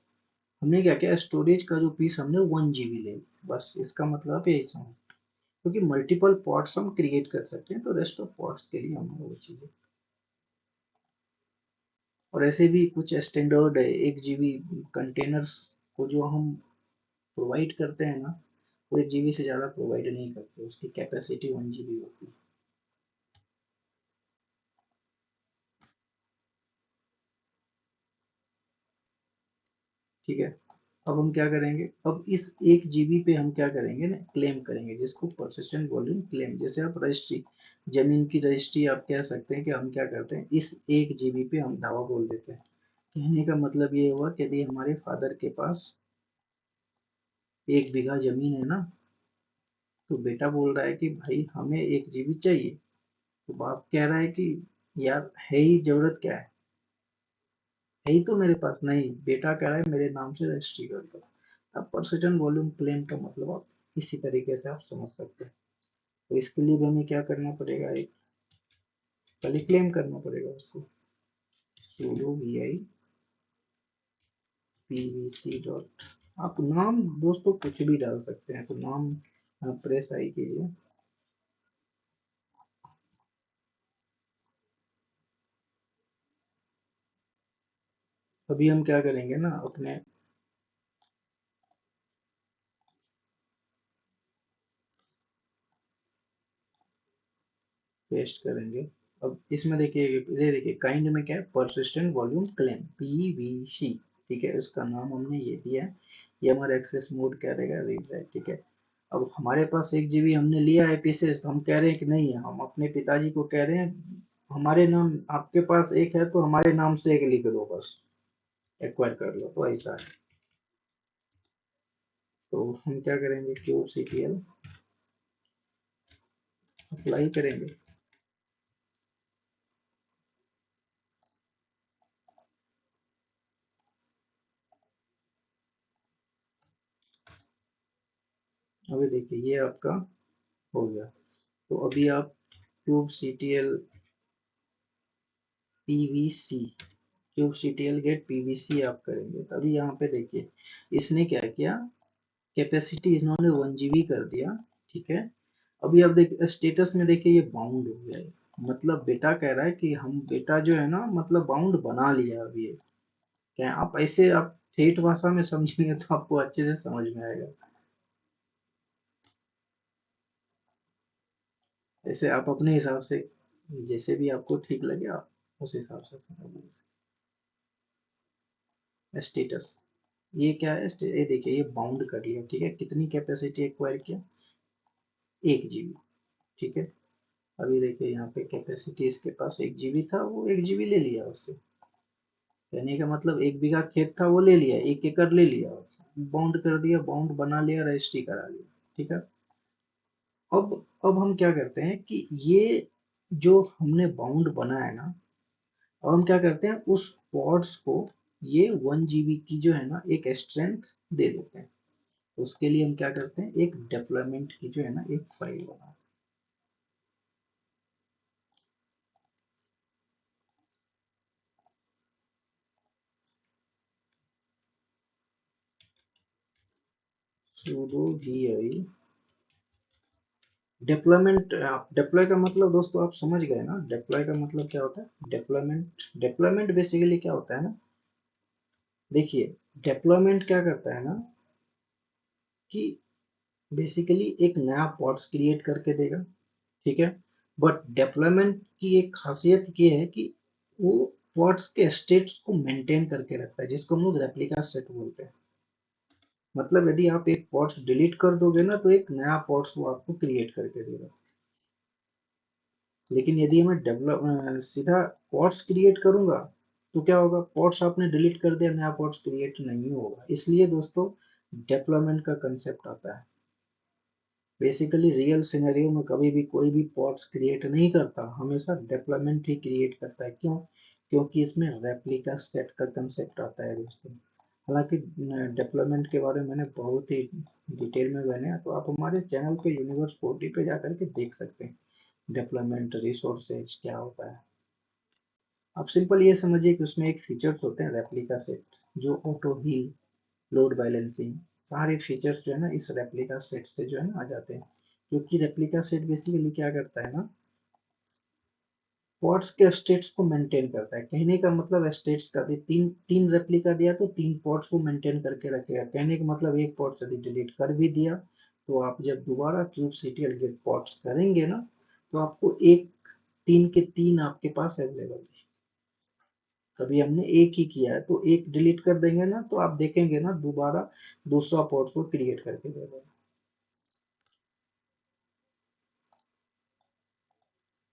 हमने क्या किया, स्टोरेज का जो पीस हमने 1 GB ले लिया, बस इसका मतलब यही समझ, क्योंकि मल्टीपल पॉट्स हम क्रिएट कर सकते हैं, तो रेस्ट ऑफ पॉट्स के लिए हमें वो चीजें, और ऐसे भी कुछ स्टैंडर्ड है, 1 GB कंटेनर्स को जो हम प्रोवाइड करते हैं ना, वो 1 GB से ज़्यादा प्रोवाइड नहीं करते, उसकी कैपेसिटी 1 GB होती है, ठीक है। अब हम क्या करेंगे, अब इस 1 GB पे हम क्या करेंगे ना, क्लेम करेंगे, जिसको परसिस्टेंट वॉल्यूम क्लेम, जैसे आप रजिस्ट्री, जमीन की रजिस्ट्री आप कह सकते हैं कि हम क्या करते हैं, इस 1 GB पे हम दावा बोल देते हैं। कहने का मतलब ये हुआ कि यदि हमारे फादर के पास 1 बीघा जमीन है ना, तो बेटा बोल रहा है कि भाई हमें 1 GB चाहिए, तो बाप कह रहा है कि यार है ही, जरूरत क्या है ही तो मेरे पास नहीं, बेटा कह रहा है मेरे नाम से रजिस्ट्री कर दो। अब परसेंटेज वॉल्यूम क्लेम का मतलब आप इसी तरीके से आप समझ सकते हैं। तो इसके लिए भी हमें क्या करना पड़ेगा, एक पहले क्लेम करना पड़ेगा उसको, sudo vi pvc डॉट, आप नाम दोस्तों कुछ भी डाल सकते हैं, तो नाम प्रेस आई कीजिए। अभी हम क्या करेंगे ना, अपने पेस्ट करेंगे। अब इसमें देखिए, ये देखिए काइंड में क्या है, परसिस्टेंट वॉल्यूम क्लेम पीवीसी, ठीक है, इसका नाम हमने ये दिया है, ये हमारा एक्सेस मोड क्या रहेगा, रीड राइट, ठीक है। अब हमारे पास 1 GB हमने लिया है पीसेस, तो हम कह रहे हैं कि नहीं, हम अपने पिताजी को कह रहे हैं हमारे नाम, आपके पास एक है तो हमारे नाम से एक लिख दो, बस एक्वायर कर लो, तो ऐसा है। तो हम क्या करेंगे, क्यूब सीटीएल अप्लाई करेंगे। अभी देखिए ये आपका हो गया, तो अभी आप kubectl PVC, kubectl get PVC आप करेंगे, तभी यहाँ पे देखिए इसने क्या किया, कैपेसिटी इन्होंने 1 GB कर दिया, ठीक है। अभी आप देख स्टेटस में देखिए ये बाउंड हो गया है, मतलब बेटा कह रहा है कि हम, बेटा जो है ना मतलब बाउंड बना लिया अभी ये, क्या आप ऐसे आप ठेठ भाषा में समझेंगे तो आपको अच्छे से समझ में आएगा, ऐसे आप अपने हिसाब से जैसे भी आपको ठीक लगे आप उस हिसाब से समझिए। स्टेटस, ये क्या है, ये देखिए ये बाउंड कर लिया, ठीक है, कितनी कैपेसिटी एक्वायर किया, 1 GB, ठीक है। अभी देखिए यहाँ पे कैपेसिटी इसके पास 1 GB था, वो 1 GB ले लिया उससे। कहने का मतलब 1 बीघा खेत था, वो ले लिया, 1 एकड़ ले लिया, बाउंड कर दिया, बाउंड बना लिया, रजिस्ट्री करा लिया। ठीक है। अब हम क्या करते हैं कि ये जो हमने बाउंड बनाया ना, अब हम क्या करते हैं उस पॉड्स को ये 1 GB की जो है ना एक स्ट्रेंथ दे देते हैं। तो उसके लिए हम क्या करते हैं, एक डेप्लॉयमेंट की जो है ना एक फाइल बनाते हैं। sudo vi deployment. डेप्लॉय का मतलब दोस्तों आप समझ गए ना, डेप्लॉय का मतलब क्या होता है, डेप्लॉयमेंट। डेप्लॉयमेंट बेसिकली क्या होता है ना, देखिए डेप्लॉयमेंट क्या करता है ना कि बेसिकली एक नया पॉड्स क्रिएट करके देगा। ठीक है। बट डेप्लॉयमेंट की एक खासियत ये है कि वो पॉड्स के स्टेट्स को मेंटेन करके रखता है, जिसको हम लोग रेप्लिका सेट बोलते हैं। मतलब यदि आप एक पॉड्स डिलीट कर दोगे ना, तो एक नया पॉड्स वो आपको क्रिएट करके देगा। लेकिन यदि मैं डेवलप सीधा पॉड्स क्रिएट करूंगा, तो क्या होगा, पॉड्स आपने डिलीट कर दिया, नया पॉड्स क्रिएट नहीं होगा। इसलिए दोस्तों डेप्लॉयमेंट का कंसेप्ट आता है। बेसिकली रियल सिनेरियो में कभी भी कोई भी पॉड्स क्रिएट नहीं करता, हमेशा डेप्लॉयमेंट ही क्रिएट करता है। क्यों? क्योंकि इसमें रेप्लिका सेट का कंसेप्ट आता है दोस्तों। हालांकि डेप्लॉयमेंट के बारे में मैंने बहुत ही डिटेल में बने, तो आप हमारे चैनल पे यूनिवर्स 40 पे जाकर के देख सकते हैं डेप्लॉयमेंट रिसोर्सेज क्या होता है। आप सिंपल ये समझिए कि उसमें एक फीचर्स होते हैं रेप्लिका सेट, जो ऑटो हील, लोड बैलेंसिंग, सारे फीचर्स जो है ना इस रेप्लिका सेट से जो है ना आ जाते हैं। क्योंकि रेप्लिका सेट बेसिकली क्या करता है ना, पॉड्स के स्टेट्स को मेंटेन करता है। कहने का मतलब स्टेट्स का भी तीन तीन रेप्लिका दिया तो तीन पॉड्स को मेंटेन करके रखेगा। कहने का मतलब एक पॉड यदि डिलीट कर भी दिया, तो आप जब दोबारा क्यूब सीटीएल गेट पॉड्स करेंगे ना, तो आपको एक तीन के तीन आपके पास अवेलेबल है। कभी हमने एक ही किया है, तो एक डिलीट कर देंगे ना, तो आप देखेंगे ना दोबारा दूसरा पॉड्स को क्रिएट करके दे देगा।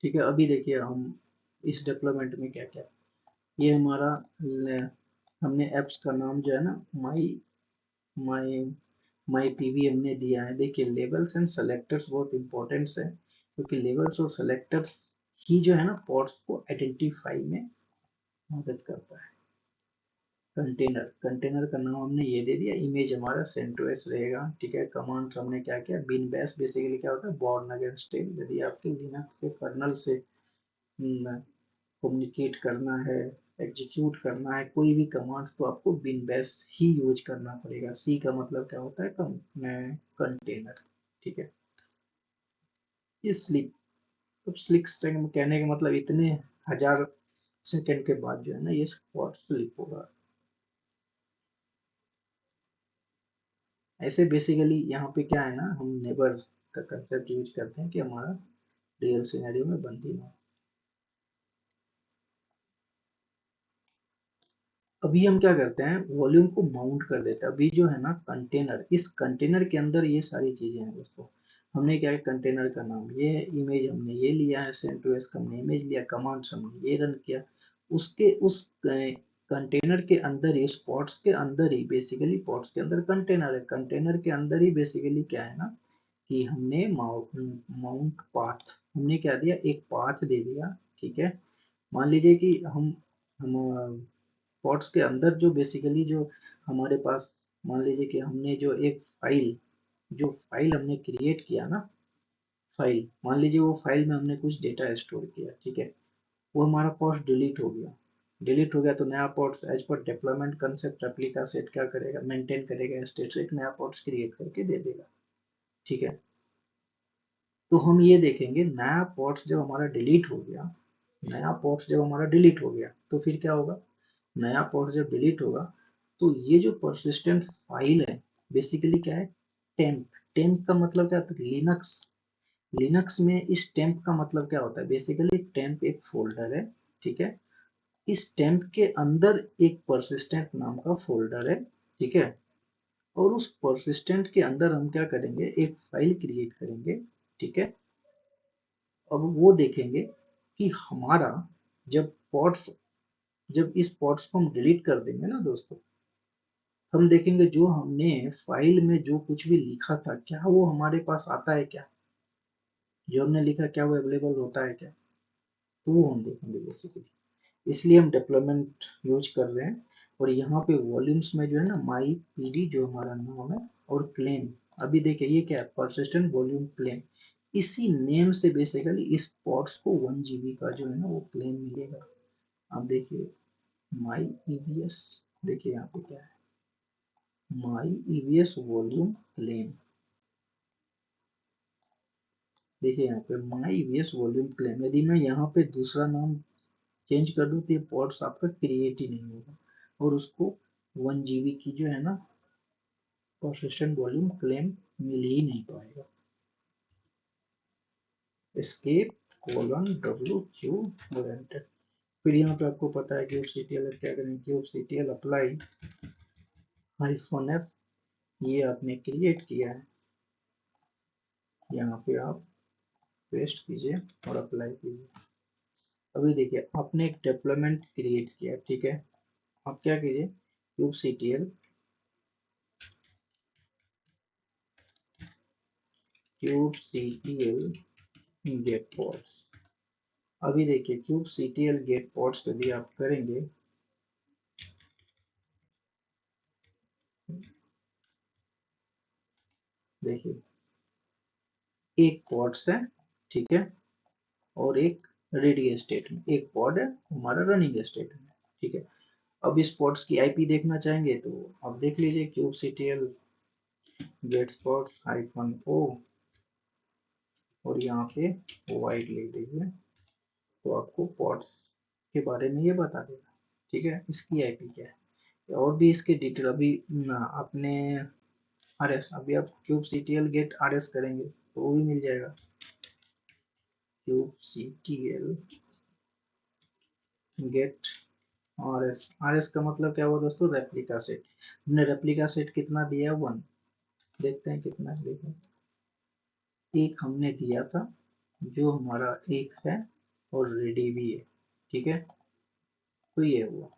ठीक है। अभी देखिए हम इस डेवलपमेंट में क्या क्या, ये हमारा हमने एप्स का नाम जो है ना माई माई माई पीवी हमने दिया है। देखिए लेबल्स एंड सेलेक्टर्स बहुत इंपॉर्टेंट है, क्योंकि लेबल्स और सेलेक्टर्स ही जो है ना पॉड्स को आइडेंटिफाई में मदद करता है। कंटेनर, कंटेनर का नाम हमने ये दे दिया, इमेज हमारा सेंटोस रहेगा। ठीक है। कमांड्स हमने क्या किया, बिन बैश बेसिकली क्या होता है, बॉर्न अगेंस्ट टेल। यदि आपके लिनक्स से कर्नल से कम्युनिकेट करना है, एग्जीक्यूट करना है कोई भी कमांड, तो आपको बिन बैश ही यूज करना पड़ेगा। सी का मतलब क्या होता है, कंटेनर। ठीक है। ये स्लिप, अब स्लिक से कहने का मतलब इतने हजार सेकंड के बाद जो है ना ये स्पॉट स्लिप होगा। ऐसे बेसिकली यहाँ पे क्या है ना, हम नेबर का कंसेप्ट यूज करते हैं कि हमारा रियल सिनेरियो में बंदी ना। अभी हम क्या करते हैं, वॉल्यूम को माउंट कर देते हैं। अभी जो है ना कंटेनर, इस कंटेनर के अंदर ये सारी चीजें हैं दोस्तों। हमने क्या है, कंटेनर का नाम ये है, इमेज हमने ये लिया है, सेंटोस का हमने इमेज लिया, कमांड्स हमने ये रन किया। उसके उस कंटेनर के अंदर ही, उस पॉट्स के अंदर ही, बेसिकली पॉट्स के अंदर कंटेनर है, कंटेनर के अंदर ही बेसिकली क्या है ना कि हमने माउंट पाथ हमने क्या दिया, एक पाथ दे दिया। ठीक है। मान लीजिए कि हम पॉट्स के अंदर जो बेसिकली जो हमारे पास, मान लीजिए कि हमने जो एक फाइल, जो फाइल हमने क्रिएट किया ना, फाइल मान लीजिए वो फाइल में हमने कुछ डेटा स्टोर किया। ठीक है। वो हमारा पॉट्स डिलीट हो गया। डिलीट हो गया तो नया pods as per deployment concept replica set क्या करेगा, मेंटेन करेगा स्टेट से, एक नया पॉट्स क्रिएट करके दे देगा। ठीक है। तो हम ये देखेंगे नया पॉट्स जब हमारा डिलीट हो गया, नया पॉट्स जब हमारा डिलीट हो गया तो फिर क्या होगा, नया पॉट्स जब डिलीट होगा तो ये जो परसिस्टेंट फाइल है बेसिकली क्या है, टेम्प। टेम्प का मतलब क्या होता है, लिनक्स, लिनक्स में इस टेम्प का मतलब क्या होता है, बेसिकली टेम्प एक फोल्डर है। ठीक है। इस टेम्प के अंदर एक परसिस्टेंट नाम का फोल्डर है। ठीक है। और उस परसिस्टेंट के अंदर हम क्या करेंगे, एक फाइल क्रिएट करेंगे। ठीक है। अब वो देखेंगे कि हमारा जब पॉट्स जब इस पॉट्स को हम डिलीट कर देंगे ना दोस्तों, हम देखेंगे जो हमने फाइल में जो कुछ भी लिखा था क्या वो हमारे पास आता है क्या, जो हमने लिखा क्या वो अवेलेबल होता है क्या, तो वो हम देखेंगे बेसिकली। इसलिए हम डिप्लॉयमेंट यूज कर रहे हैं। और यहाँ पे वॉल्यूम्स में जो है ना माई पीडी जो हमारा नाम है, और क्लेम, अभी देखिए ये क्या है, परसिस्टेंट वॉल्यूम क्लेम, इसी नेम से बेसिकली इस पॉट्स को 1 GB का जो है ना वो क्लेम मिलेगा। अब देखिए माई ईवीएस, देखिए यहाँ पे क्या है, माई ईवीएस वॉल्यूम क्लेम, देखिए यहाँ पे माई ईवीएस वॉल्यूम क्लेम, यदि मैं यहाँ पे दूसरा नाम चेंज कर दूँ तो ये पॉट्स आपका क्रिएट ही नहीं होगा, और उसको 1 GB की जो है ना परसिस्टेंट वॉल्यूम क्लेम मिल ही नहीं पाएगा। एस्केप कोलन डब्ल्यू क्यू और एंटर। फिर यहाँ पे आपको पता है क्यूब सीटीएल क्या करेंगे, cube CTL apply hyphen F, ये आपने क्रिएट किया है, यहाँ पे आप पेस्ट कीजिए और अप्लाई कीजिए। अभी देखिए आपने एक डेप्लॉयमेंट क्रिएट किया, ठीक है, आप क्या कीजिए, क्यूब सीटीएल गेट पॉड्स। अभी देखिए क्यूब सीटीएल गेट पॉड्स यदि आप करेंगे, देखिए एक पॉड्स है, ठीक है, और एक रेडी स्टेट में, एक पॉड है हमारा रनिंग स्टेट में, ठीक है। अब इस पॉड्स की आईपी देखना चाहेंगे तो आप देख लीजिए kubectl get pod hyphen O, और यहाँ पे वाइड लिख दीजिए, तो आपको पॉड्स के बारे में ये बता देगा, ठीक है, इसकी आईपी क्या है, और भी इसके डिटेल अभी ना आपने आरएस, अभी आप क्यूब सीटीएल गेट आरएस करेंगे तो वो भी मिल जाएगा, kubectl get RS. RS का मतलब क्या हुआ दोस्तों, रेप्लिका सेट, हमने रेप्लिका सेट कितना दिया है 1, देखते हैं कितना लिखा, एक हमने दिया था जो हमारा एक है और रेडी भी है, ठीक है, तो ये हुआ।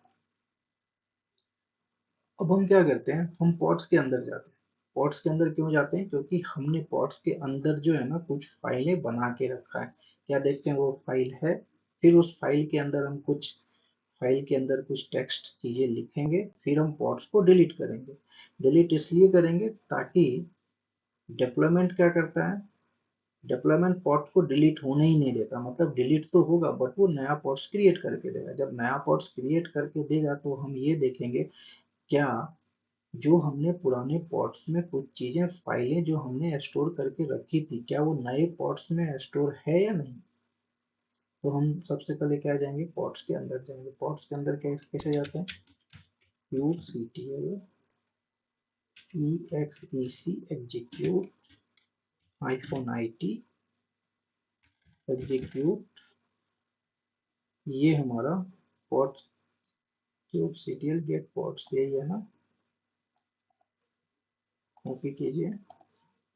अब हम क्या करते हैं, हम पॉट्स के अंदर जाते हैं। पॉट्स के अंदर क्यों जाते हैं, क्योंकि हमने पॉट्स के अंदर जो है ना कुछ फाइलें बना के रखा है, क्या देखते हैं वो फाइल है, फिर उस फाइल के अंदर हम कुछ फाइल के अंदर कुछ टेक्स्ट चीजें लिखेंगे, फिर हम पॉट्स को डिलीट करेंगे। डिलीट इसलिए करेंगे ताकि डिप्लॉयमेंट क्या करता है, डिप्लॉयमेंट पॉट्स को डिलीट होने ही नहीं देता, मतलब डिलीट तो होगा बट वो नया पॉट्स क्रिएट करके देगा। जब नया पॉट्स क्रिएट करके देगा तो हम ये देखेंगे क्या जो हमने पुराने पॉट्स में कुछ चीजें फाइलें जो हमने स्टोर करके रखी थी क्या वो नए पॉट्स में स्टोर है या नहीं। तो हम सबसे पहले क्या जाएंगे, पॉट्स के अंदर जाएंगे। पॉट्स के अंदर कैसे जाते हैं, kubectl EXEC execute hyphen IT execute, ये हमारा pods kubectl get pods यही है ना, कॉपी कीजिए,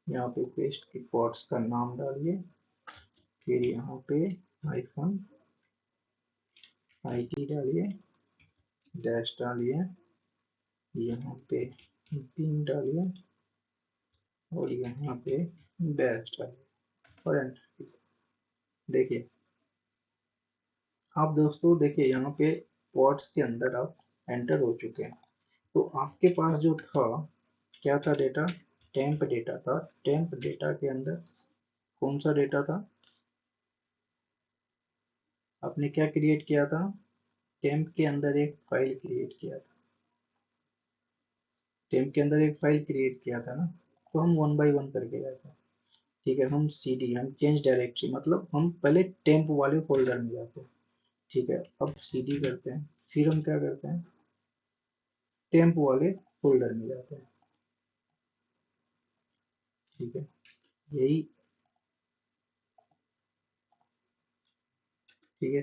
यहाँ पे पेस्ट की पॉट्स का नाम डालिए, फिर यहाँ पे हाइफन IT डालिए, डैश डालिए, यहाँ पे पिन डालिए, और यहाँ पे बैश डालिए और एंटर। देखिए आप दोस्तों देखिए यहाँ पे पॉट्स के अंदर आप एंटर हो चुके हैं। तो आपके पास जो था क्या था डेटा, टेम्प डेटा था। टेम्प डेटा के अंदर कौन सा डेटा था, आपने क्या क्रिएट किया था, टेम्प के अंदर एक फाइल क्रिएट किया था, टेम्प के अंदर एक फाइल क्रिएट किया था ना। तो हम 1 बाई 1 करके जाते हैं, ठीक है, हम CD हम चेंज डायरेक्टरी, मतलब हम पहले टेम्प वाले फोल्डर में जाते हैं, ठीक है, अब CD करते हैं, फिर हम क्या करते हैं, टेम्प वाले फोल्डर में जाते हैं, ठीक है, यही, ठीक है।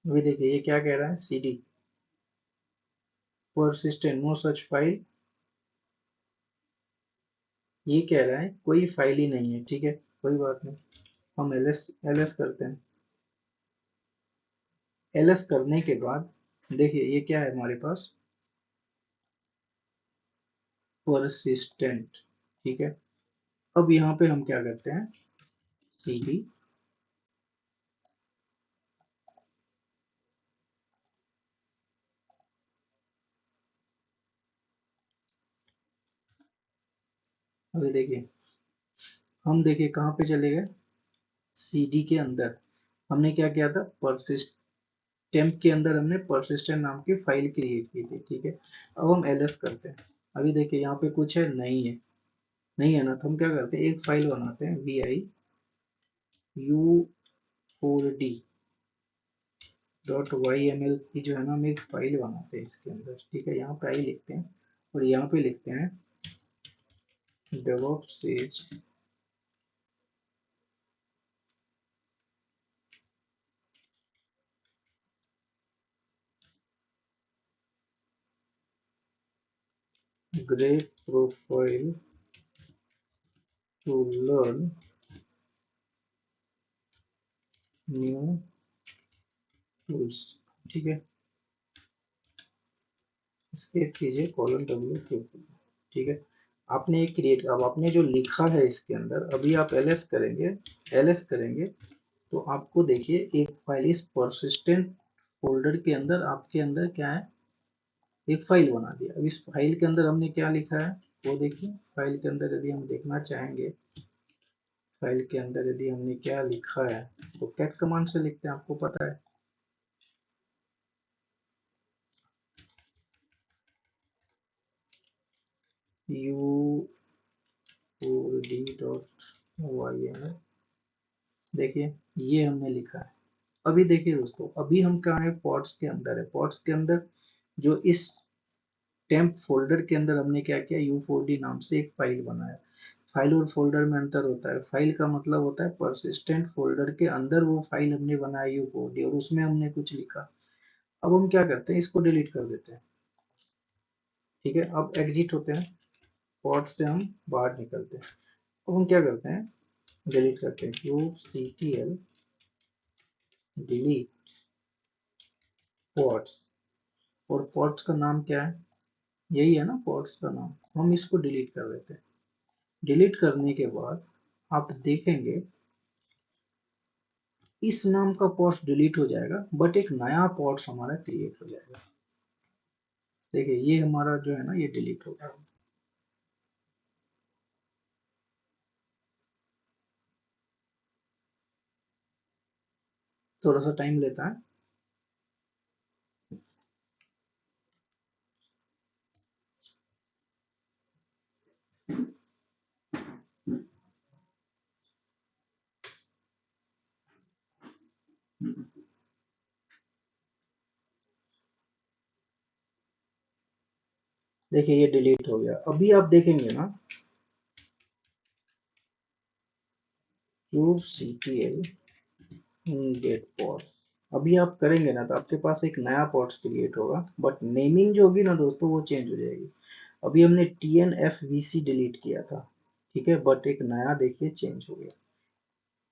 अभी देखिए ये क्या कह रहा है, CD persistent no such file ये कह रहा है कोई फाइल ही नहीं है, ठीक है, कोई बात नहीं। हम एलएस एलएस करते हैं। एलएस करने के बाद देखिए ये क्या है हमारे पास, परसिस्टेंट, ठीक है। अब यहाँ पे हम क्या करते हैं, cd, अभी देखिए हम देखिए कहाँ पे चले गए, cd के अंदर हमने क्या किया था, परसिस्ट टेम्प के अंदर हमने परसिस्टेंट नाम की फाइल क्रिएट की थी, ठीक है। अब हम एलएस करते हैं। अभी देखिए यहाँ पे कुछ है, नहीं है, नहीं है ना, तो हम क्या करते हैं, एक फाइल बनाते हैं, viu4d dot Y M L की जो है ना, हम एक फाइल बनाते हैं इसके अंदर, ठीक है। यहाँ पे आई लिखते हैं और यहाँ पे लिखते हैं DevOps says great profile to learn new tools, ठीक है। स्पेस कीजिए कॉलन डब्ल्यू क्यू, ठीक है। आपने एक क्रिएट, अब आपने जो लिखा है इसके अंदर, अभी आप एलएस करेंगे, एलएस करेंगे तो आपको देखिए एक फाइल, इस परसिस्टेंट फोल्डर के अंदर आपके अंदर क्या है, एक फाइल बना दिया। अब इस फाइल के अंदर हमने क्या लिखा है वो देखिए, फाइल के अंदर यदि हम देखना चाहेंगे, फाइल के अंदर यदि हमने क्या लिखा है, तो कैट कमांड से लिखते हैं, आपको पता है, u four d dot y n, देखिए ये हमने लिखा है। अभी देखिए दोस्तों, अभी हम कहाँ है, पॉट्स के अंदर है। पॉट्स के अंदर जो इस टेम्प फोल्डर के अंदर हमने क्या किया, u4d नाम से एक फाइल बनाया। फाइल और फोल्डर में अंतर होता है, फाइल का मतलब होता है परसिस्टेंट फोल्डर के अंदर वो फाइल हमने बनाई u4d और उसमें हमने कुछ लिखा। अब हम क्या करते हैं, इसको डिलीट कर देते हैं, ठीक है। अब एग्जिट होते हैं, पॉट से हम बाहर निकलते हैं। अब हम क्या करते हैं, डिलीट करते हैं, kubectl डिलीट पॉट्स, और पॉट्स का नाम क्या है, यही है ना पॉट्स का नाम, हम इसको डिलीट कर देते हैं। डिलीट करने के बाद आप देखेंगे इस नाम का पॉट्स डिलीट हो जाएगा, बट एक नया पॉट्स हमारा क्रिएट हो जाएगा। देखिए ये हमारा जो है ना, ये डिलीट होगा, थोड़ा सा टाइम लेता है। देखिए ये डिलीट हो गया। अभी आप देखेंगे ना, kubectl गेट पॉट्स, अभी आप करेंगे ना तो आपके पास एक नया पॉट्स क्रिएट होगा, बट नेमिंग जो होगी ना दोस्तों वो चेंज हो जाएगी। अभी हमने tnfvc डिलीट किया था, ठीक है, बट एक नया देखिए चेंज हो गया,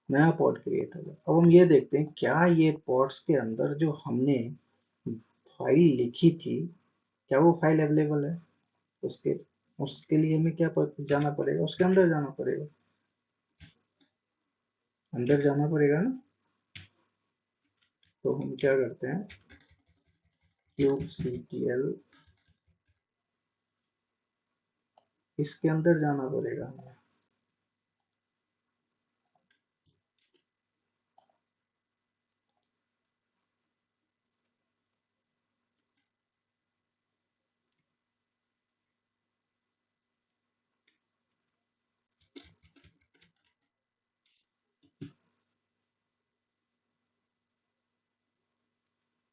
नया पॉट क्रिएट हो गया। अब हम ये देखते हैं क्या ये पॉट्स के अंदर जो हमने फाइल लिखी थी, क्या वो फाइल अवेलेबल है। उसके उसके लिए हमें क्या जाना पड़ेगा, उसके अंदर जाना पड़ेगा, अंदर जाना पड़ेगा ना। तो हम क्या करते हैं, kubectl, इसके अंदर जाना पड़ेगा हमें।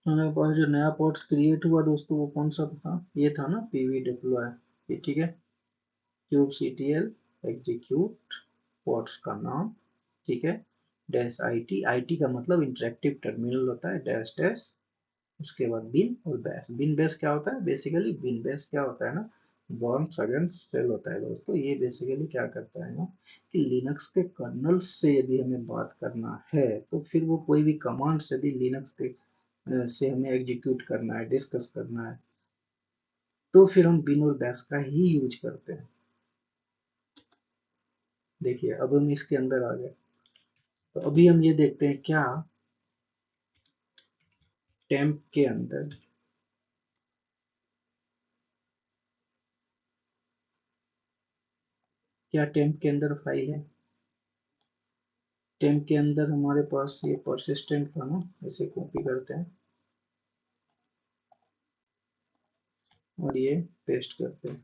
हमारे पास जो नया पॉट्स क्रिएट हुआ दोस्तों वो कौन सा था, ये था ना pv deploy, ये ठीक है। kubectl एग्जीक्यूट पॉट्स का नाम, ठीक है, डैश IT, IT का मतलब इंटरेक्टिव टर्मिनल होता है, डैश डैश, उसके बाद बिन और बैश। बिन बैश क्या होता है, बेसिकली बिन बैश क्या होता है ना, वार्म्स अगेंस्ट शेल होता है दोस्तों। ये बेसिकली क्या करता है ना कि लिनक्स के कर्नल से यदि हमें बात करना है तो फिर वो कोई भी कमांड से यदि लिनक्स के से हमें एग्जीक्यूट करना है, डिस्कस करना है, तो फिर हम बिन और बैश का ही यूज करते हैं। देखिए अब हम इसके अंदर आ गए, तो अभी हम ये देखते हैं क्या टेम्प के अंदर, क्या टेम्प के अंदर फाइल है। टेम्प के अंदर हमारे पास ये परसिस्टेंट था ना, इसे कॉपी करते हैं और ये पेस्ट करते हैं।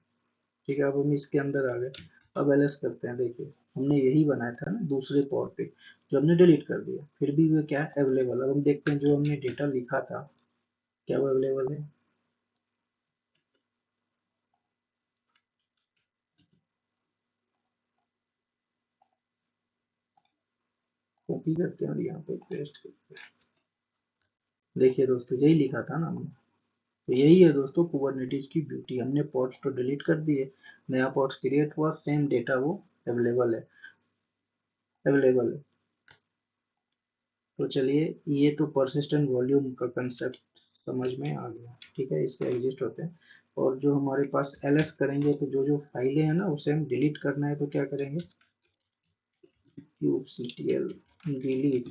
ठीक है, अब हम इसके अंदर आ गए। अब एलएस करते हैं। देखिए हमने यही बनाया था ना दूसरे पोर्ट पे, जो हमने डिलीट कर दिया, फिर भी वो क्या अवेलेबल। अब हम देखते हैं जो हमने डेटा लिखा था क्या वो अवेलेबल है। कॉपी करते हैं और यहाँ पे पेस्ट करते हैं। देखिए दोस्तों यही लिखा था ना हमने, तो यही है दोस्तों कुबरनेटिस की ब्यूटी। हमने पोर्ट्स तो डिलीट कर दिए, नया पोर्ट्स क्रिएट हुआ, सेम डेटा वो अवेलेबल है। तो चलिए, ये तो परसिस्टेंट वॉल्यूम का कंसेप्ट समझ में आ गया। ठीक है, इससे एग्जिस्ट होते हैं। और जो हमारे पास एलएस करेंगे तो जो जो फाइलें हैं ना उसे हम डिलीट करना है, तो क्या करेंगे, kubectl डिलीट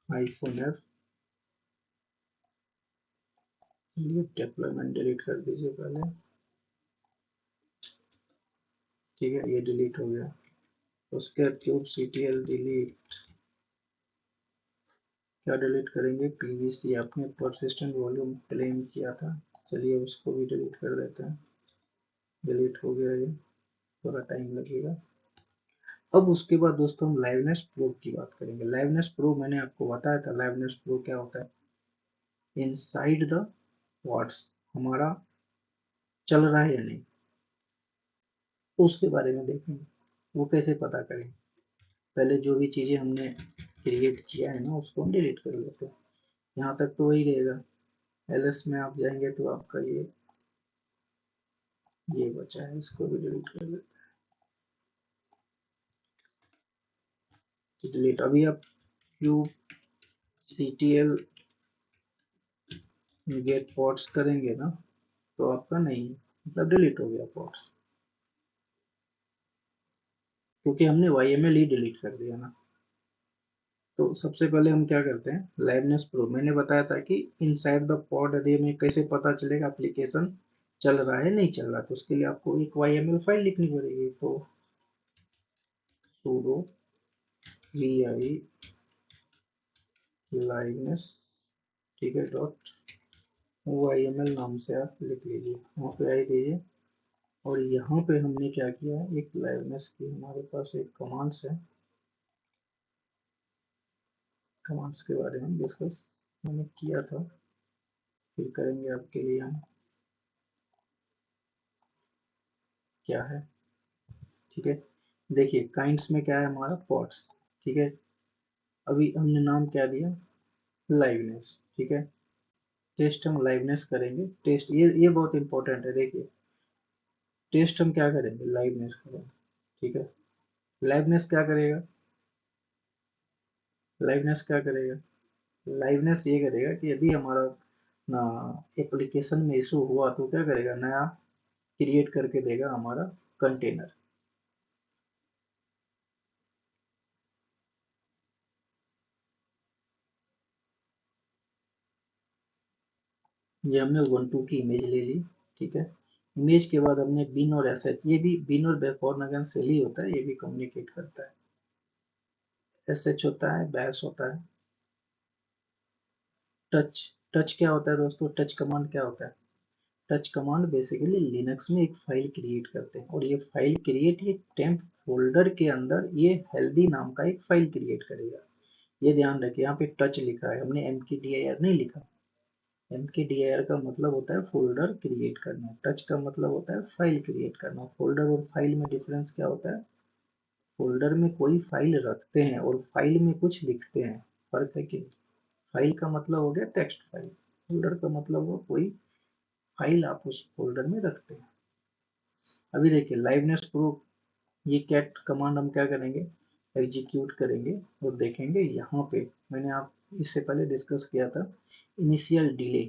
-f, ये डिप्लॉयमेंट डिलीट कर दीजिए पहले। ठीक है, ये डिलीट हो गया। उसके बाद kubectl डिलीट, क्या डिलीट करेंगे, पीवीसी, आपने परसिस्टेंट वॉल्यूम क्लेम किया था। चलिए उसको भी डिलीट कर देते हैं। डिलीट हो गया ये, थोड़ा टाइम लगेगा। अब उसके बाद दोस्तों हम लाइवनेस प्रो की बात करेंगे। लाइवनेस प्रो मैंने आपको बताया था, लाइवनेस प्रो क्या होता है, इनसाइड द वॉट्स, हमारा चल रहा है या नहीं, तो उसके बारे में देखेंगे। वो कैसे पता करें, पहले जो भी चीजें हमने क्रिएट किया है ना उसको हम डिलीट कर लेते हैं। यहाँ तक तो वही रहेगा। एलएस में आप जाएंगे तो आपका ये बचा है, इसको भी डिलीट कर लेते हैं। डिलीट, अभी आप क्यूब सीटीएल गेट पॉट्स करेंगे ना, तो आपका नहीं, मतलब डिलीट हो गया पॉट्स, क्योंकि हमने वाईएमएल ही डिलीट कर दिया ना। तो सबसे पहले हम क्या करते हैं, लाइवनेस प्रो मैंने बताया था कि इनसाइड द पॉड यदि में कैसे पता चलेगा एप्लीकेशन चल रहा है नहीं चल रहा, तो उसके लिए आपको एक वाईएमएल फाइल लिखनी पड़ेगी। तो sudo vi liveness, ठीक है, डॉट वाईएमएल नाम से आप लिख लीजिए, वहाँ पे आई दीजिए। और यहाँ पे हमने क्या किया, एक लाइवनेस की हमारे पास एक कमांड्स है, कमांड्स के बारे में डिस्कस मैंने किया था, फिर करेंगे आपके लिए हम, क्या है। ठीक है, देखिए काइंड्स में क्या है हमारा पॉट्स। ठीक है, अभी हमने नाम क्या दिया, लाइवनेस। ठीक है, टेस्ट हम लाइवनेस करेंगे, टेस्ट ये बहुत इंपॉर्टेंट है। देखिए टेस्ट हम क्या करेंगे, लाइवनेस करेंगे। ठीक है, लाइवनेस क्या करेगा, लाइवनेस क्या करेगा, लाइवनेस ये करेगा कि यदि हमारा ना एप्लीकेशन में इशू हुआ तो क्या करेगा, नया क्रिएट करके देगा हमारा कंटेनर। ये हमने ubuntu की इमेज ले ली। ठीक है, इमेज के बाद हमने बिन और एसएच, ये भी बिन और बेफोरनगन सेल ही होता है, ये भी कम्युनिकेट करता है। एसएच होता है, बैश होता है, टच, टच क्या होता है दोस्तों, टच कमांड क्या होता है, टच कमांड बेसिकली लिनक्स में एक फाइल क्रिएट करते हैं, और ये फाइल क्रिएट, ये टेम्प फोल्डर के अंदर ये हेल्दी नाम का एक फाइल क्रिएट करेगा। ये ध्यान रखिए, यहाँ पे टच लिखा है, हमने mkdir नहीं लिखा। mkdir का मतलब होता है फोल्डर क्रिएट करना, टच का मतलब होता है फाइल क्रिएट करना। फोल्डर और फाइल में डिफरेंस क्या होता है, फोल्डर में कोई फाइल रखते हैं और फाइल में कुछ लिखते हैं, फर्क है कि, फाइल का मतलब हो गया टेक्स्ट फाइल, फोल्डर का मतलब हो कोई फाइल आप उस फोल्डर में रखते हैं। अभी देखिए लाइवनेस प्रूफ, ये कैट कमांड हम क्या करेंगे, एग्जीक्यूट करेंगे और देखेंगे यहाँ पे मैंने आप इससे पहले डिस्कस किया था, इनिशियल डिले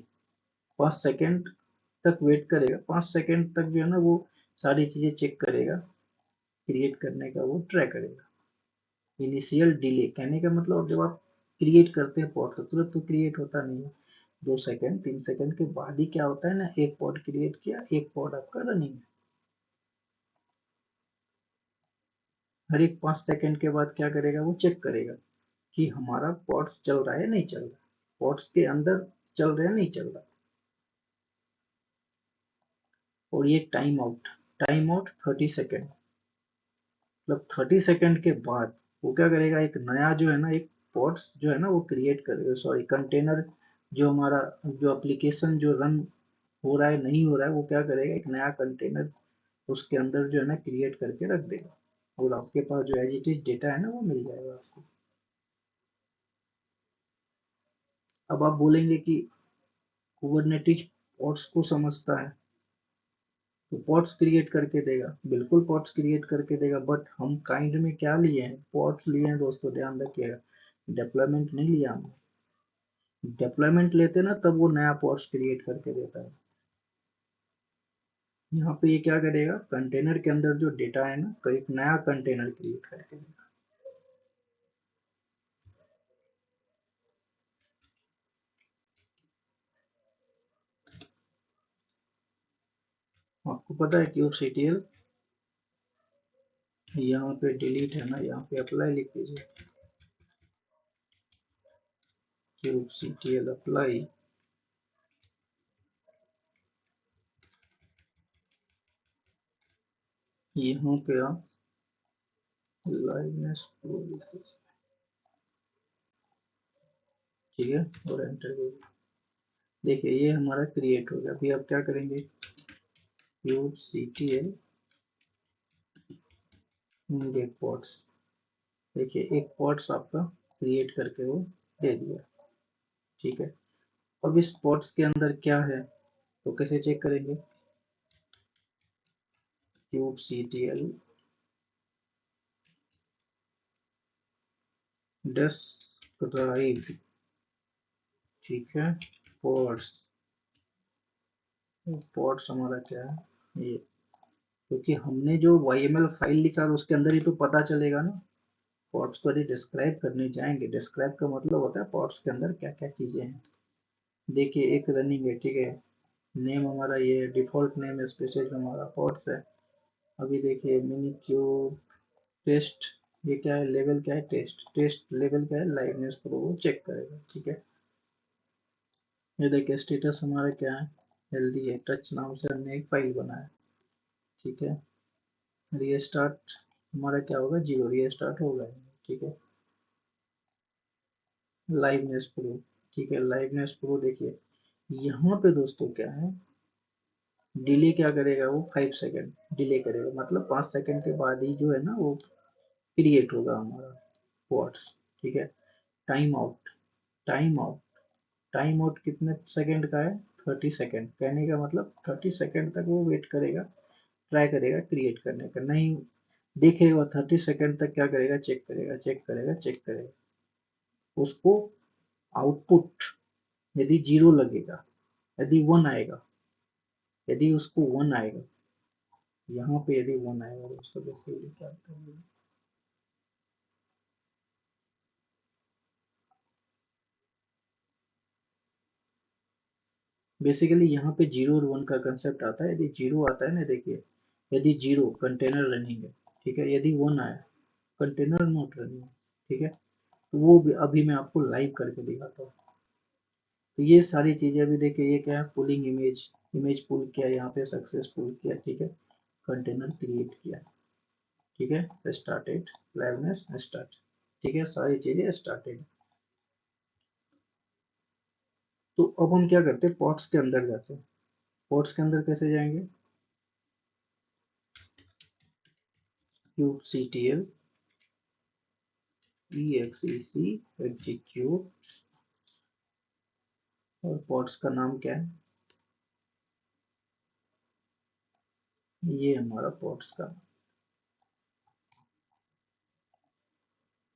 5 सेकेंड तक वेट करेगा, 5 सेकेंड तक जो है ना वो सारी चीजें चेक करेगा, क्रिएट करने का वो ट्राई करेगा। इनिशियल डिले कहने का मतलब जब आप क्रिएट करते हैं पॉड तो तुरंत तो क्रिएट होता नहीं है, 2 सेकेंड 3 सेकेंड के बाद ही क्या होता है ना, एक पॉड क्रिएट किया, एक पॉड आपका रनिंग है। हर एक 5 सेकेंड के बाद क्या करेगा, वो चेक करेगा कि हमारा पॉड्स चल रहा है नहीं चल रहा, पॉड्स के अंदर चल रहा है नहीं चल रहा। और ये टाइम आउट 30 सेकेंड, मतलब 30 सेकेंड के बाद वो क्या करेगा, एक नया जो है ना एक पॉड्स जो है ना वो क्रिएट करेगा, सॉरी कंटेनर, जो हमारा जो एप्लीकेशन जो रन हो रहा है नहीं हो रहा है वो क्या करेगा, एक नया कंटेनर उसके अंदर जो है ना क्रिएट करके रख देगा, और आपके पास जो एज इट इज डेटा है ना वो मिल जाएगा आपको। अब आप बोलेंगे कि कुबरनेटिस पॉड्स को समझता है तो पॉड्स क्रिएट करके देगा, बिल्कुल पॉड्स क्रिएट करके देगा, बट हम काइंड में क्या लिए हैं, पॉड्स लिए हैं दोस्तों, ध्यान रखिएगा, डेप्लॉयमेंट नहीं लिया हमने। डेप्लॉयमेंट लेते ना तब वो नया पॉड्स क्रिएट करके देता है। यहाँ पे ये क्या करेगा, कंटेनर के अंदर जो डेटा है ना एक नया कंटेनर क्रिएट करके देगा। आपको पता है क्यूब सीटीएल, यहाँ पे डिलीट है ना, यहाँ पे अप्लाई लिख दीजिए, क्यूब सीटीएल अप्लाई, यहाँ पे आप लाइवनेस प्रो लिख दीजिए, ठीक है, और एंटर करिए। देखिए ये हमारा क्रिएट हो गया। अभी आप क्या करेंगे, क्यूब सीटीएल गेट पॉट्स, देखिए एक पॉट्स आपका क्रिएट करके वो दे दिया, ठीक है। अब इस पॉट्स के अंदर क्या है तो कैसे चेक करेंगे, क्यूब सीटीएल डिस्क्राइब, ठीक है, पॉट्स, पॉट्स हमारा क्या है ये, क्योंकि हमने जो YML फाइल लिखा है उसके अंदर ही तो पता चलेगा ना, पॉट्स को यदि डिस्क्राइब करने जाएंगे, डिस्क्राइब का मतलब होता है पॉट्स के अंदर क्या क्या चीजें हैं। देखिए एक रनिंग है, ठीक है, नेम हमारा ये डिफॉल्ट नेम है, स्पेशल हमारा पॉट्स है। अभी देखिए मिनी क्यूब टेस्ट, ये क्या है, लेवल क्या है, टेस्ट, टेस्ट लेवल क्या है, लाइवनेस प्रो वो चेक करेगा, ठीक है। ये देखिए स्टेटस हमारा क्या है, हेल्दी है, टच नाम से हमने एक फाइल बनाया, ठीक है। रीस्टार्ट हमारा क्या होगा, जीरो, रीस्टार्ट होगा, ठीक है। लाइवनेस प्रो, ठीक है, लाइवनेस प्रो देखिए यहाँ पे दोस्तों क्या है, डिले क्या करेगा, वो 5 सेकेंड डिले करेगा, मतलब 5 सेकेंड के बाद ही जो है ना वो क्रिएट होगा हमारा क्वार्ट्स, ठीक है। Time out, time out, time out कितने सेकेंड का है, 30 सेकेंड, कहने का मतलब 30 सेकेंड तक वो वेट करेगा, ट्राई करेगा क्रिएट करने का, नहीं देखेगा 30 सेकेंड तक क्या करेगा, चेक करेगा चेक करेगा चेक करेगा, उसको आउटपुट यदि जीरो लगेगा, यदि वन आएगा, यदि उसको वन आएगा, यहाँ पे यदि वन आएगा तो उसको बेसिकली क्या करेंगे, बेसिकली यहाँ पे जीरो और वन का कंसेप्ट आता है, यदि जीरो आता है ना, देखिए यदि जीरो कंटेनर रनिंग है, ठीक है, यदि वन आया कंटेनर नॉट रनिंग, ठीक है, तो वो भी अभी मैं आपको लाइव करके दिखाता हूँ। तो ये सारी चीजें अभी देखिए, ये क्या है, पुलिंग इमेज, इमेज पुल किया यहाँ पे, सक्सेसफुल किया, ठीक है, कंटेनर क्रिएट किया, ठीक है, स्टार्टेड, लाइवनेस स्टार्ट, ठीक है, सारी चीजें स्टार्टेड। तो अब हम क्या करते हैं, पॉट्स के अंदर जाते हैं, पॉट्स के अंदर कैसे जाएंगे, क्यूब सीटीएल EXEC एग्जीक्यूट, और पॉट्स का नाम क्या है, ये हमारा पोर्ट्स का,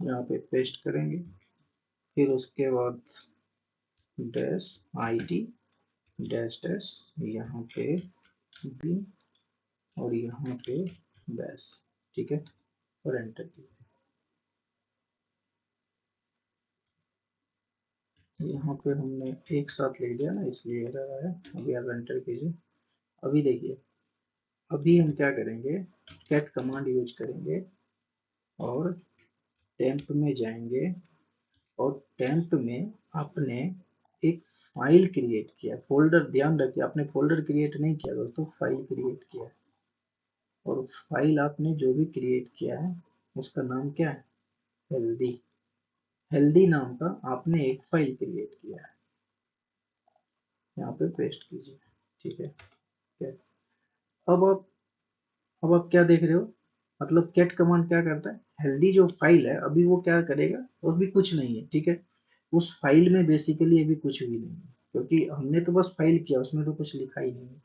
यहाँ पे पेस्ट करेंगे, फिर उसके बाद डैश आईडी डैश डैश, यहाँ पे बी, और यहाँ पे बैश, ठीक है, और एंटर कीजिए। यहाँ पे हमने एक साथ ले लिया ना, इसलिए एरर आया। अभी आप एंटर कीजिए। अभी देखिए, अभी हम क्या करेंगे, कैट कमांड यूज करेंगे और टेम्प में जाएंगे, और टेम्प में आपने एक फाइल क्रिएट किया, फोल्डर, ध्यान रखिए आपने फोल्डर क्रिएट नहीं किया दोस्तों, फाइल क्रिएट किया। और फाइल आपने जो भी क्रिएट किया है उसका नाम क्या है, हेल्दी। हेल्दी नाम का आपने एक फाइल क्रिएट किया है, यहाँ पे पेस्ट कीजिए, ठीक है। क्या, अब आप अब आप क्या देख रहे हो, मतलब कैट कमांड क्या करता है, हेल्दी जो फाइल है अभी वो क्या करेगा, वो भी कुछ नहीं है, ठीक है। उस फाइल में बेसिकली अभी कुछ भी नहीं है, क्योंकि हमने तो बस फाइल किया, उसमें तो कुछ लिखा ही नहीं है।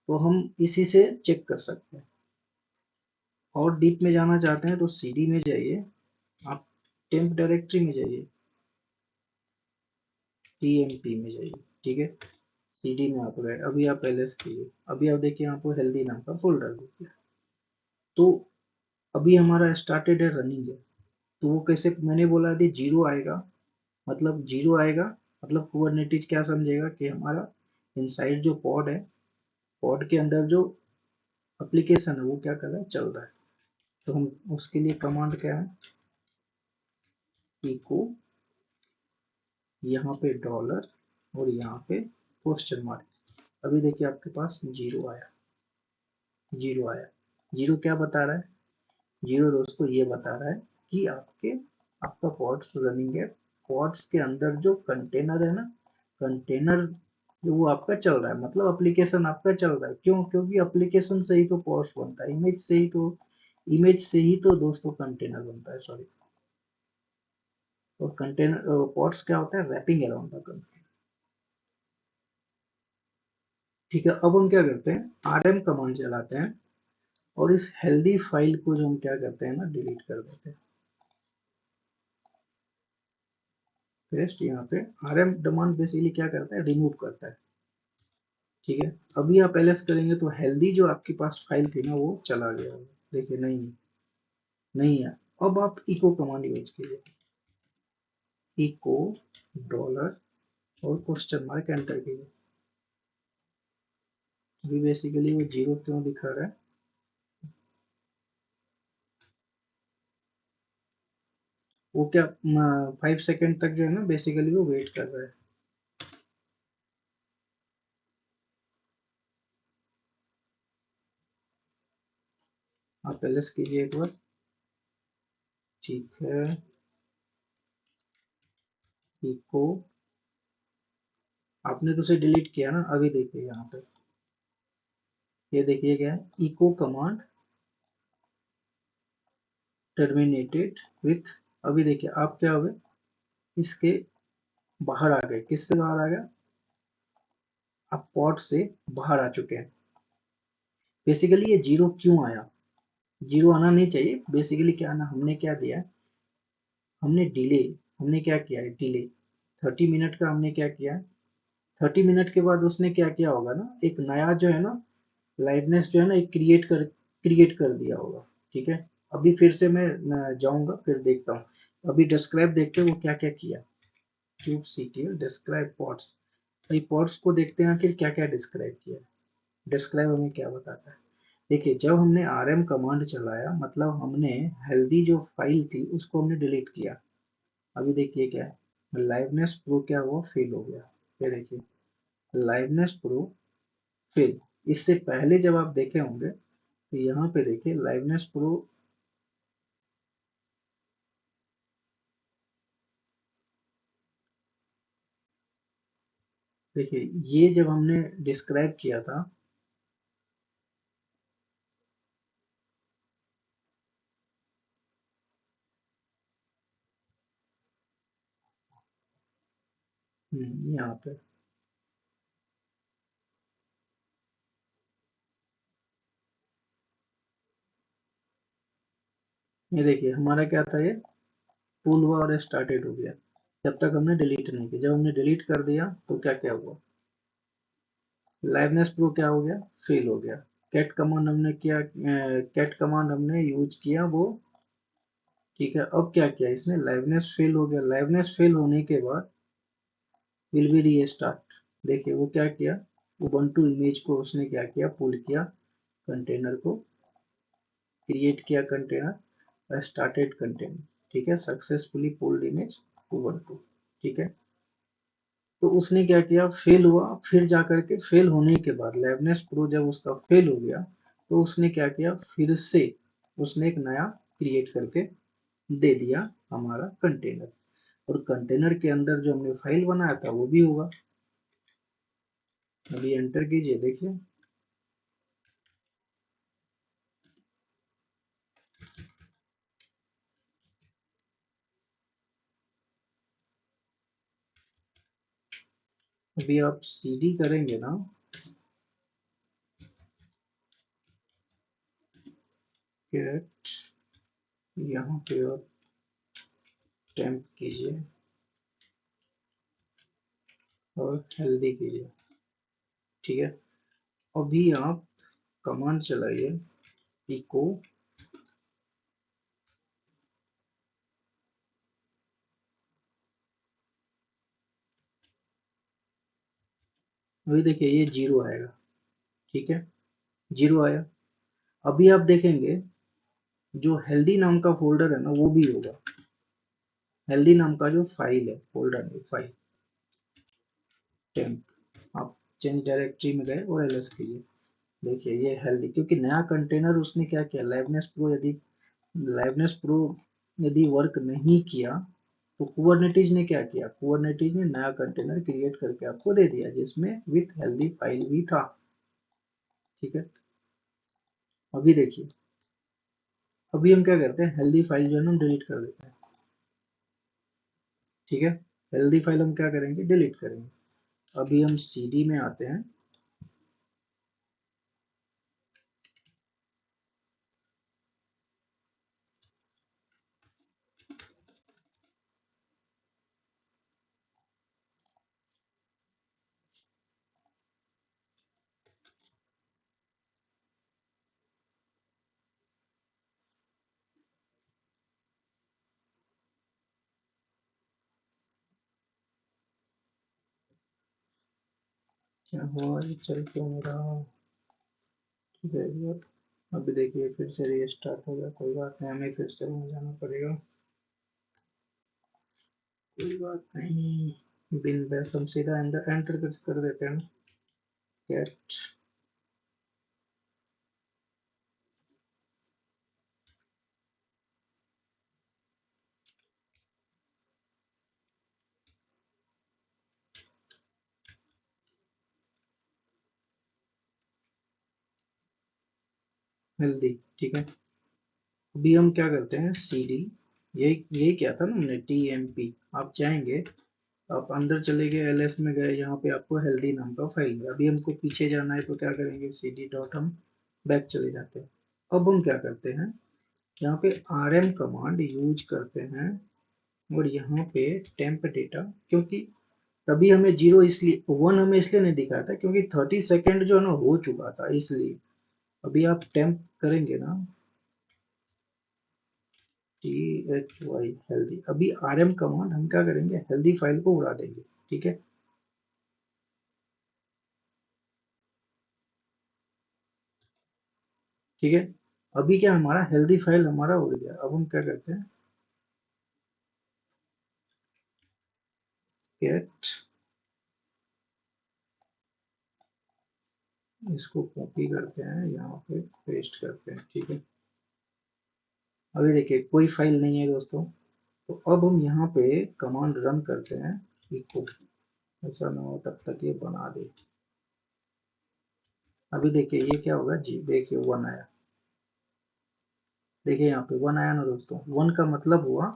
तो हम इसी से चेक कर सकते हैं। और डीप में जाना चाहते हैं तो सीडी में जाइए, आप टेम्प डायरेक्टरी में जाइए, टीएमपी में जाइए, ठीक है। सीडी में आप गए, अभी आप एलएस कीजिए, अभी आप देखिए आपको हेल्दी नाम का फोल्डर दिख गया। तो अभी हमारा स्टार्टेड है, रनिंग है। तो वो कैसे, मैंने बोला थी जीरो आएगा, मतलब जीरो आएगा, मतलब कुबरनेटिस क्या समझेगा कि हमारा इनसाइड जो पॉड है, पॉड के अंदर जो एप्लीकेशन है वो क्या कर रहा है, चल रहा है। तो हम उसके लिए कमांड क्या है, इको, यहाँ पे डॉलर, और यहाँ पे क्वेश्चन मार्क। अभी देखिए आपके पास जीरो आया, जीरो आया। जीरो क्या बता रहा है, जीरो दोस्तों ये बता रहा है कि आपका पॉड्स रनिंग है। पॉड्स के अंदर जो कंटेनर है ना, कंटेनर जो वो आपका चल रहा है, मतलब एप्लीकेशन आपका चल रहा है। क्यों, क्योंकि एप्लीकेशन से ही तो पॉड्स बनता है, इमेज से ही तो दोस्तों कंटेनर बनता है, सॉरी। और कंटेनर पॉड्स क्या होता है, रैपिंग अराउंड द कंटेनर, ठीक है। अब हम क्या करते हैं, आरएम कमांड चलाते हैं, और इस हेल्दी फाइल को जो हम क्या करते हैं ना, डिलीट कर देते हैं। पेस्ट, यहाँ पे आरएम कमांड बेसिकली क्या करता है, रिमूव करता है, ठीक है। अभी आप एलएस करेंगे तो हेल्दी जो आपके पास फाइल थी ना वो चला गया होगा, देखिए नहीं, नहीं है। अब आप इको कमांड यूज कीजिए, इको डॉलर और क्वेश्चन मार्क, एंटर कीजिए। अभी बेसिकली वो जीरो क्यों दिखा रहा है, वो क्या 5 सेकेंड तक जो है ना बेसिकली वो वेट कर रहा है। आप एलएस कीजिए एक बार, ठीक है। इको, आपने तो उसे डिलीट किया ना, अभी देखिए यहाँ पे, ये देखिए क्या है, इको कमांड टर्मिनेटेड विथ। अभी देखिए आप क्या हो गए, इसके बाहर आ गए। किससे बाहर आ गया, आप पॉट से बाहर आ चुके हैं। बेसिकली ये जीरो क्यों आया, जीरो आना नहीं चाहिए। बेसिकली क्या आना, हमने क्या दिया, हमने डिले, हमने क्या किया है, डिले 30 मिनट का हमने क्या किया, 30 मिनट के बाद उसने क्या किया होगा ना, एक नया जो है ना लाइवनेस जो है ना एक क्रिएट कर दिया होगा, ठीक है। अभी फिर से मैं जाऊंगा, फिर देखता हूँ। अभी डिस्क्राइब देखते हैं वो क्या क्या किया, क्यूब सीटीएल डिस्क्राइब पॉट्स। भाई पॉट्स को देखते हैं आखिर क्या क्या डिस्क्राइब किया है। डिस्क्राइब हमें क्या बताता है, देखिए जब हमने rm कमांड चलाया, मतलब हमने हेल्दी जो फाइल थी उसको हमने डिलीट किया। अभी देखिए क्या है, लाइवनेस प्रो क्या हुआ, फेल हो गया। ये देखिए लाइवनेस प्रो फेल। इससे पहले जब आप देखे होंगे तो यहाँ पे देखिए लाइवनेस प्रो, देखिए ये जब हमने डिस्क्राइब किया था, यहाँ पे ये देखिए हमारा क्या था, ये पुल हुआ और स्टार्टेड हो गया जब तक हमने डिलीट नहीं किया। जब हमने डिलीट कर दिया तो क्या क्या हुआ, लाइवनेस प्रो क्या हो गया, फेल हो गया। कैट कमांड हमने किया, कैट कमांड हमने यूज किया वो, ठीक है। अब क्या किया इसने, लाइवनेस फेल हो गया। लाइवनेस फेल होने के बाद विल बी रीस्टार्ट। देखिए वो क्या किया, उबंटू इमेज को उसने क्या किया, पुल किया, कंटेनर को क्रिएट किया, कंटेनर स्टार्टेड कंटेनर, ठीक है, सक्सेसफुली पुल्ड इमेज उबंटू, ठीक है। तो उसने क्या किया, फेल हुआ, फिर जाकर के फेल होने के बाद लाइवनेस प्रो जब उसका फेल हो गया तो उसने क्या किया, फिर से उसने एक नया क्रिएट करके दे दिया हमारा कंटेनर, और कंटेनर के अंदर जो हमने फाइल बनाया था वो भी होगा। अभी एंटर कीजिए, देखिए अभी आप सीडी करेंगे ना, कैट यहाँ पे आप टेम्प कीजिए और हेल्दी कीजिए, ठीक है। अभी आप कमांड चलाइए, इको, अभी देखिए ये जीरो आएगा, ठीक है, जीरो आया। अभी आप देखेंगे जो हेल्दी नाम का फोल्डर है ना वो भी होगा, हेल्दी नाम का जो फाइल है, फोल्डर है, फाइल टेम्प। आप चेंज डायरेक्टरी में गए और एलएस कीजिए, देखिए ये हेल्दी, क्योंकि नया कंटेनर उसने क्या किया, लाइवनेस प्रो यदि वर्क नहीं किया तो कुबरनेटिज ने क्या किया, कुबरनेटिज ने नया कंटेनर क्रिएट करके आपको दे दिया जिसमें विथ हेल्दी फाइल भी था, ठीक है। अभी देखिए, अभी हम क्या करते हैं, हेल्दी फाइल जो है ना हम डिलीट कर देते हैं, ठीक है। हेल्दी फाइल हम क्या करेंगे, डिलीट करेंगे। अभी हम सीडी में आते हैं, क्या हुआ, ये चल क्यों नहीं रहा, ठीक है यार। अभी देखिए फिर से रीस्टार्ट हो गया, कोई बात नहीं, हमें फिर से वहाँ जाना पड़ेगा, कोई बात नहीं। बिन बैफ हम सीधा अंदर एंटर कर देते हैं, कैट हेल्दी, ठीक है। अभी हम क्या करते हैं, सीडी, यही यही क्या था ना हमने, टी एम पी। आप चाहेंगे, आप अंदर चले गए, एलएस में गए, यहाँ पे आपको हेल्दी नाम का फाइल है। अभी हमको पीछे जाना है तो क्या करेंगे, सीडी डॉट, हम बैक चले जाते हैं। अब हम क्या करते हैं, यहाँ पे rm कमांड यूज करते हैं, और यहाँ पे टेम्प डेटा, क्योंकि तभी हमें जीरो, इसलिए वन हमें इसलिए नहीं दिखाया था क्योंकि 30 सेकेंड जो है ना हो चुका था, इसलिए। अभी आप टेम्प करेंगे ना, टी एच वाई हेल्दी, अभी rm कमांड हम क्या करेंगे, हेल्दी फाइल को उड़ा देंगे, ठीक है, ठीक है। अभी क्या, हमारा हेल्दी फाइल हमारा उड़ गया। अब हम क्या करते हैं, गेट, इसको कॉपी करते हैं, यहाँ पे पेस्ट करते हैं, ठीक है। अभी देखिए कोई फाइल नहीं है दोस्तों, तो अब हम यहाँ पे कमांड रन करते हैं, इको, ऐसा ना हो तब तक ये बना दे। अभी देखिए ये क्या होगा जी, देखिए वन आया, देखिए यहाँ पे वन आया ना दोस्तों। वन का मतलब हुआ,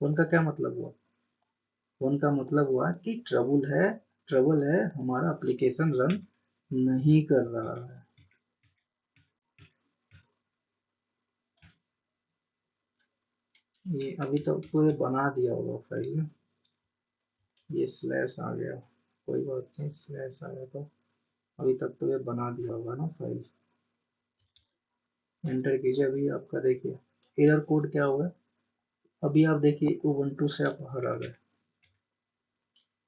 वन का क्या मतलब हुआ, वन का मतलब हुआ कि ट्रबल है, ट्रबल है, हमारा एप्लीकेशन रन नहीं कर रहा है। ये अभी तक तो ये बना दिया होगा फाइल में, ये स्लैश आ गया, कोई बात नहीं, स्लैश आया तो अभी तक तो ये बना दिया होगा ना फाइल। एंटर कीजिए, अभी आपका देखिए एरर कोड क्या होगा। अभी आप देखिए उबंटू से आप बाहर आ गए,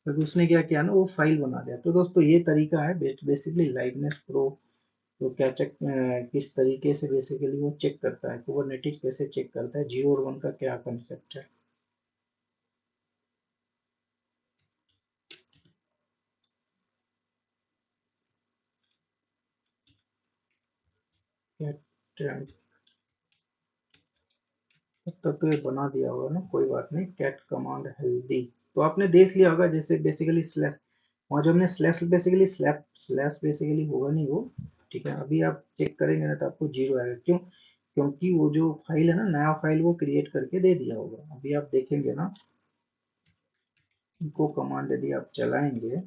क्योंकि उसने क्या किया ना, वो फाइल बना दिया। तो दोस्तों ये तरीका है बेसिकली लाइवनेस प्रो तो क्या चेक, किस तरीके से बेसिकली वो चेक करता है, कुबरनेटिस कैसे चेक करता है, 0 और 1 का क्या कंसेप्ट है। कैट, तब तो ये बना दिया होगा ना, कोई बात नहीं, कैट कमांड हेल्दी। तो आपने देख लिया होगा, जैसे बेसिकली स्लैश, वहाँ जो हमने स्लैश बेसिकली स्लैश बेसिकली होगा नहीं वो, ठीक है। अभी आप चेक करेंगे ना तो आपको 0 आएगा, क्यों? क्योंकि वो जो फाइल है ना, नया फाइल वो क्रिएट करके दे दिया होगा। अभी आप देखेंगे ना, इको कमांड यदि आप चलाएंगे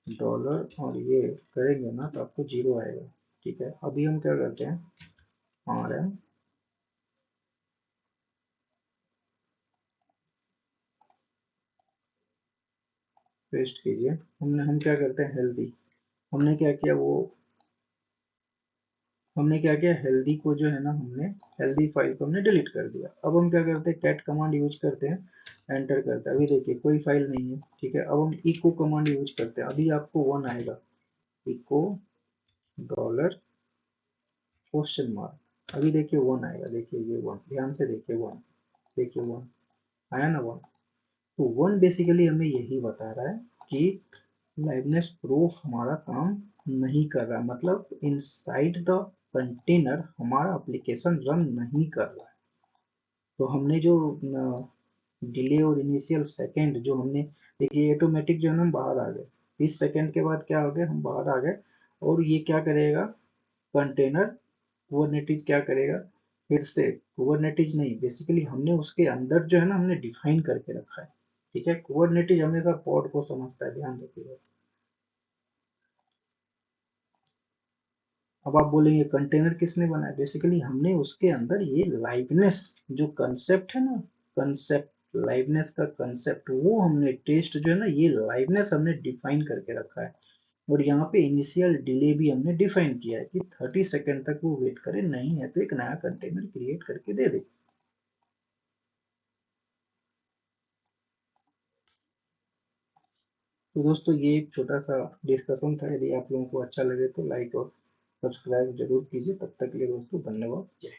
डॉलर और ये करेंगे ना तो आपको 0 आएगा, ठीक है। अभी हम क्या करते हैं, rm पेस्ट कीजिए। हम क्या करते हैं, हेल्दी, हमने क्या किया वो, हमने क्या किया, हेल्दी को जो है ना, हमने हेल्दी फाइल को हमने डिलीट कर दिया। अब हम क्या करते हैं, कैट कमांड यूज करते हैं, एंटर करते हैं। अभी देखिए कोई फाइल नहीं है, ठीक है। अब हम इको कमांड यूज करते हैं, अभी आपको 1 आएगा, इको डॉलर क्वेश्चन मार्क। अभी देखिए 1 आएगा, देखिए ये 1, ध्यान से देखिए 1, देखिए 1 आया ना 1। तो 1 बेसिकली हमें यही बता रहा है कि लाइवनेस प्रो हमारा काम नहीं कर रहा, मतलब इनसाइड द कंटेनर हमारा एप्लीकेशन रन नहीं कर रहा है। तो हमने जो डिले और इनिशियल सेकंड जो हमने, देखिए ऑटोमेटिक जो है ना, हम बाहर आ गए, 30 सेकंड के बाद क्या हो गया, हम बाहर आ गए। और ये क्या करेगा, कंटेनर कुबरनेटिस क्या करेगा, फिर से कुबरनेटिस नहीं, बेसिकली हमने उसके अंदर जो है ना, हमने डिफाइन करके रखा है, ठीक है। कुबरनेटिस हमेशा पॉड को समझता है, ध्यान रखिएगा। अब आप बोलेंगे कंटेनर किसने बनाया, बेसिकली हमने उसके अंदर ये लाइवनेस जो कंसेप्ट है ना, कंसेप्ट, लाइवनेस का कंसेप्ट, वो हमने टेस्ट जो है ना, ये लाइवनेस हमने डिफाइन करके रखा है। और यहाँ पे इनिशियल डिले भी हमने डिफाइन किया है कि 30 सेकंड तक वो वेट करे, नहीं है तो एक नया कंटेनर क्रिएट करके दे दे। तो दोस्तों ये एक छोटा सा डिस्कशन था, यदि आप लोगों को अच्छा लगे तो लाइक और सब्सक्राइब जरूर कीजिए। तब तक के लिए दोस्तों धन्यवाद, जय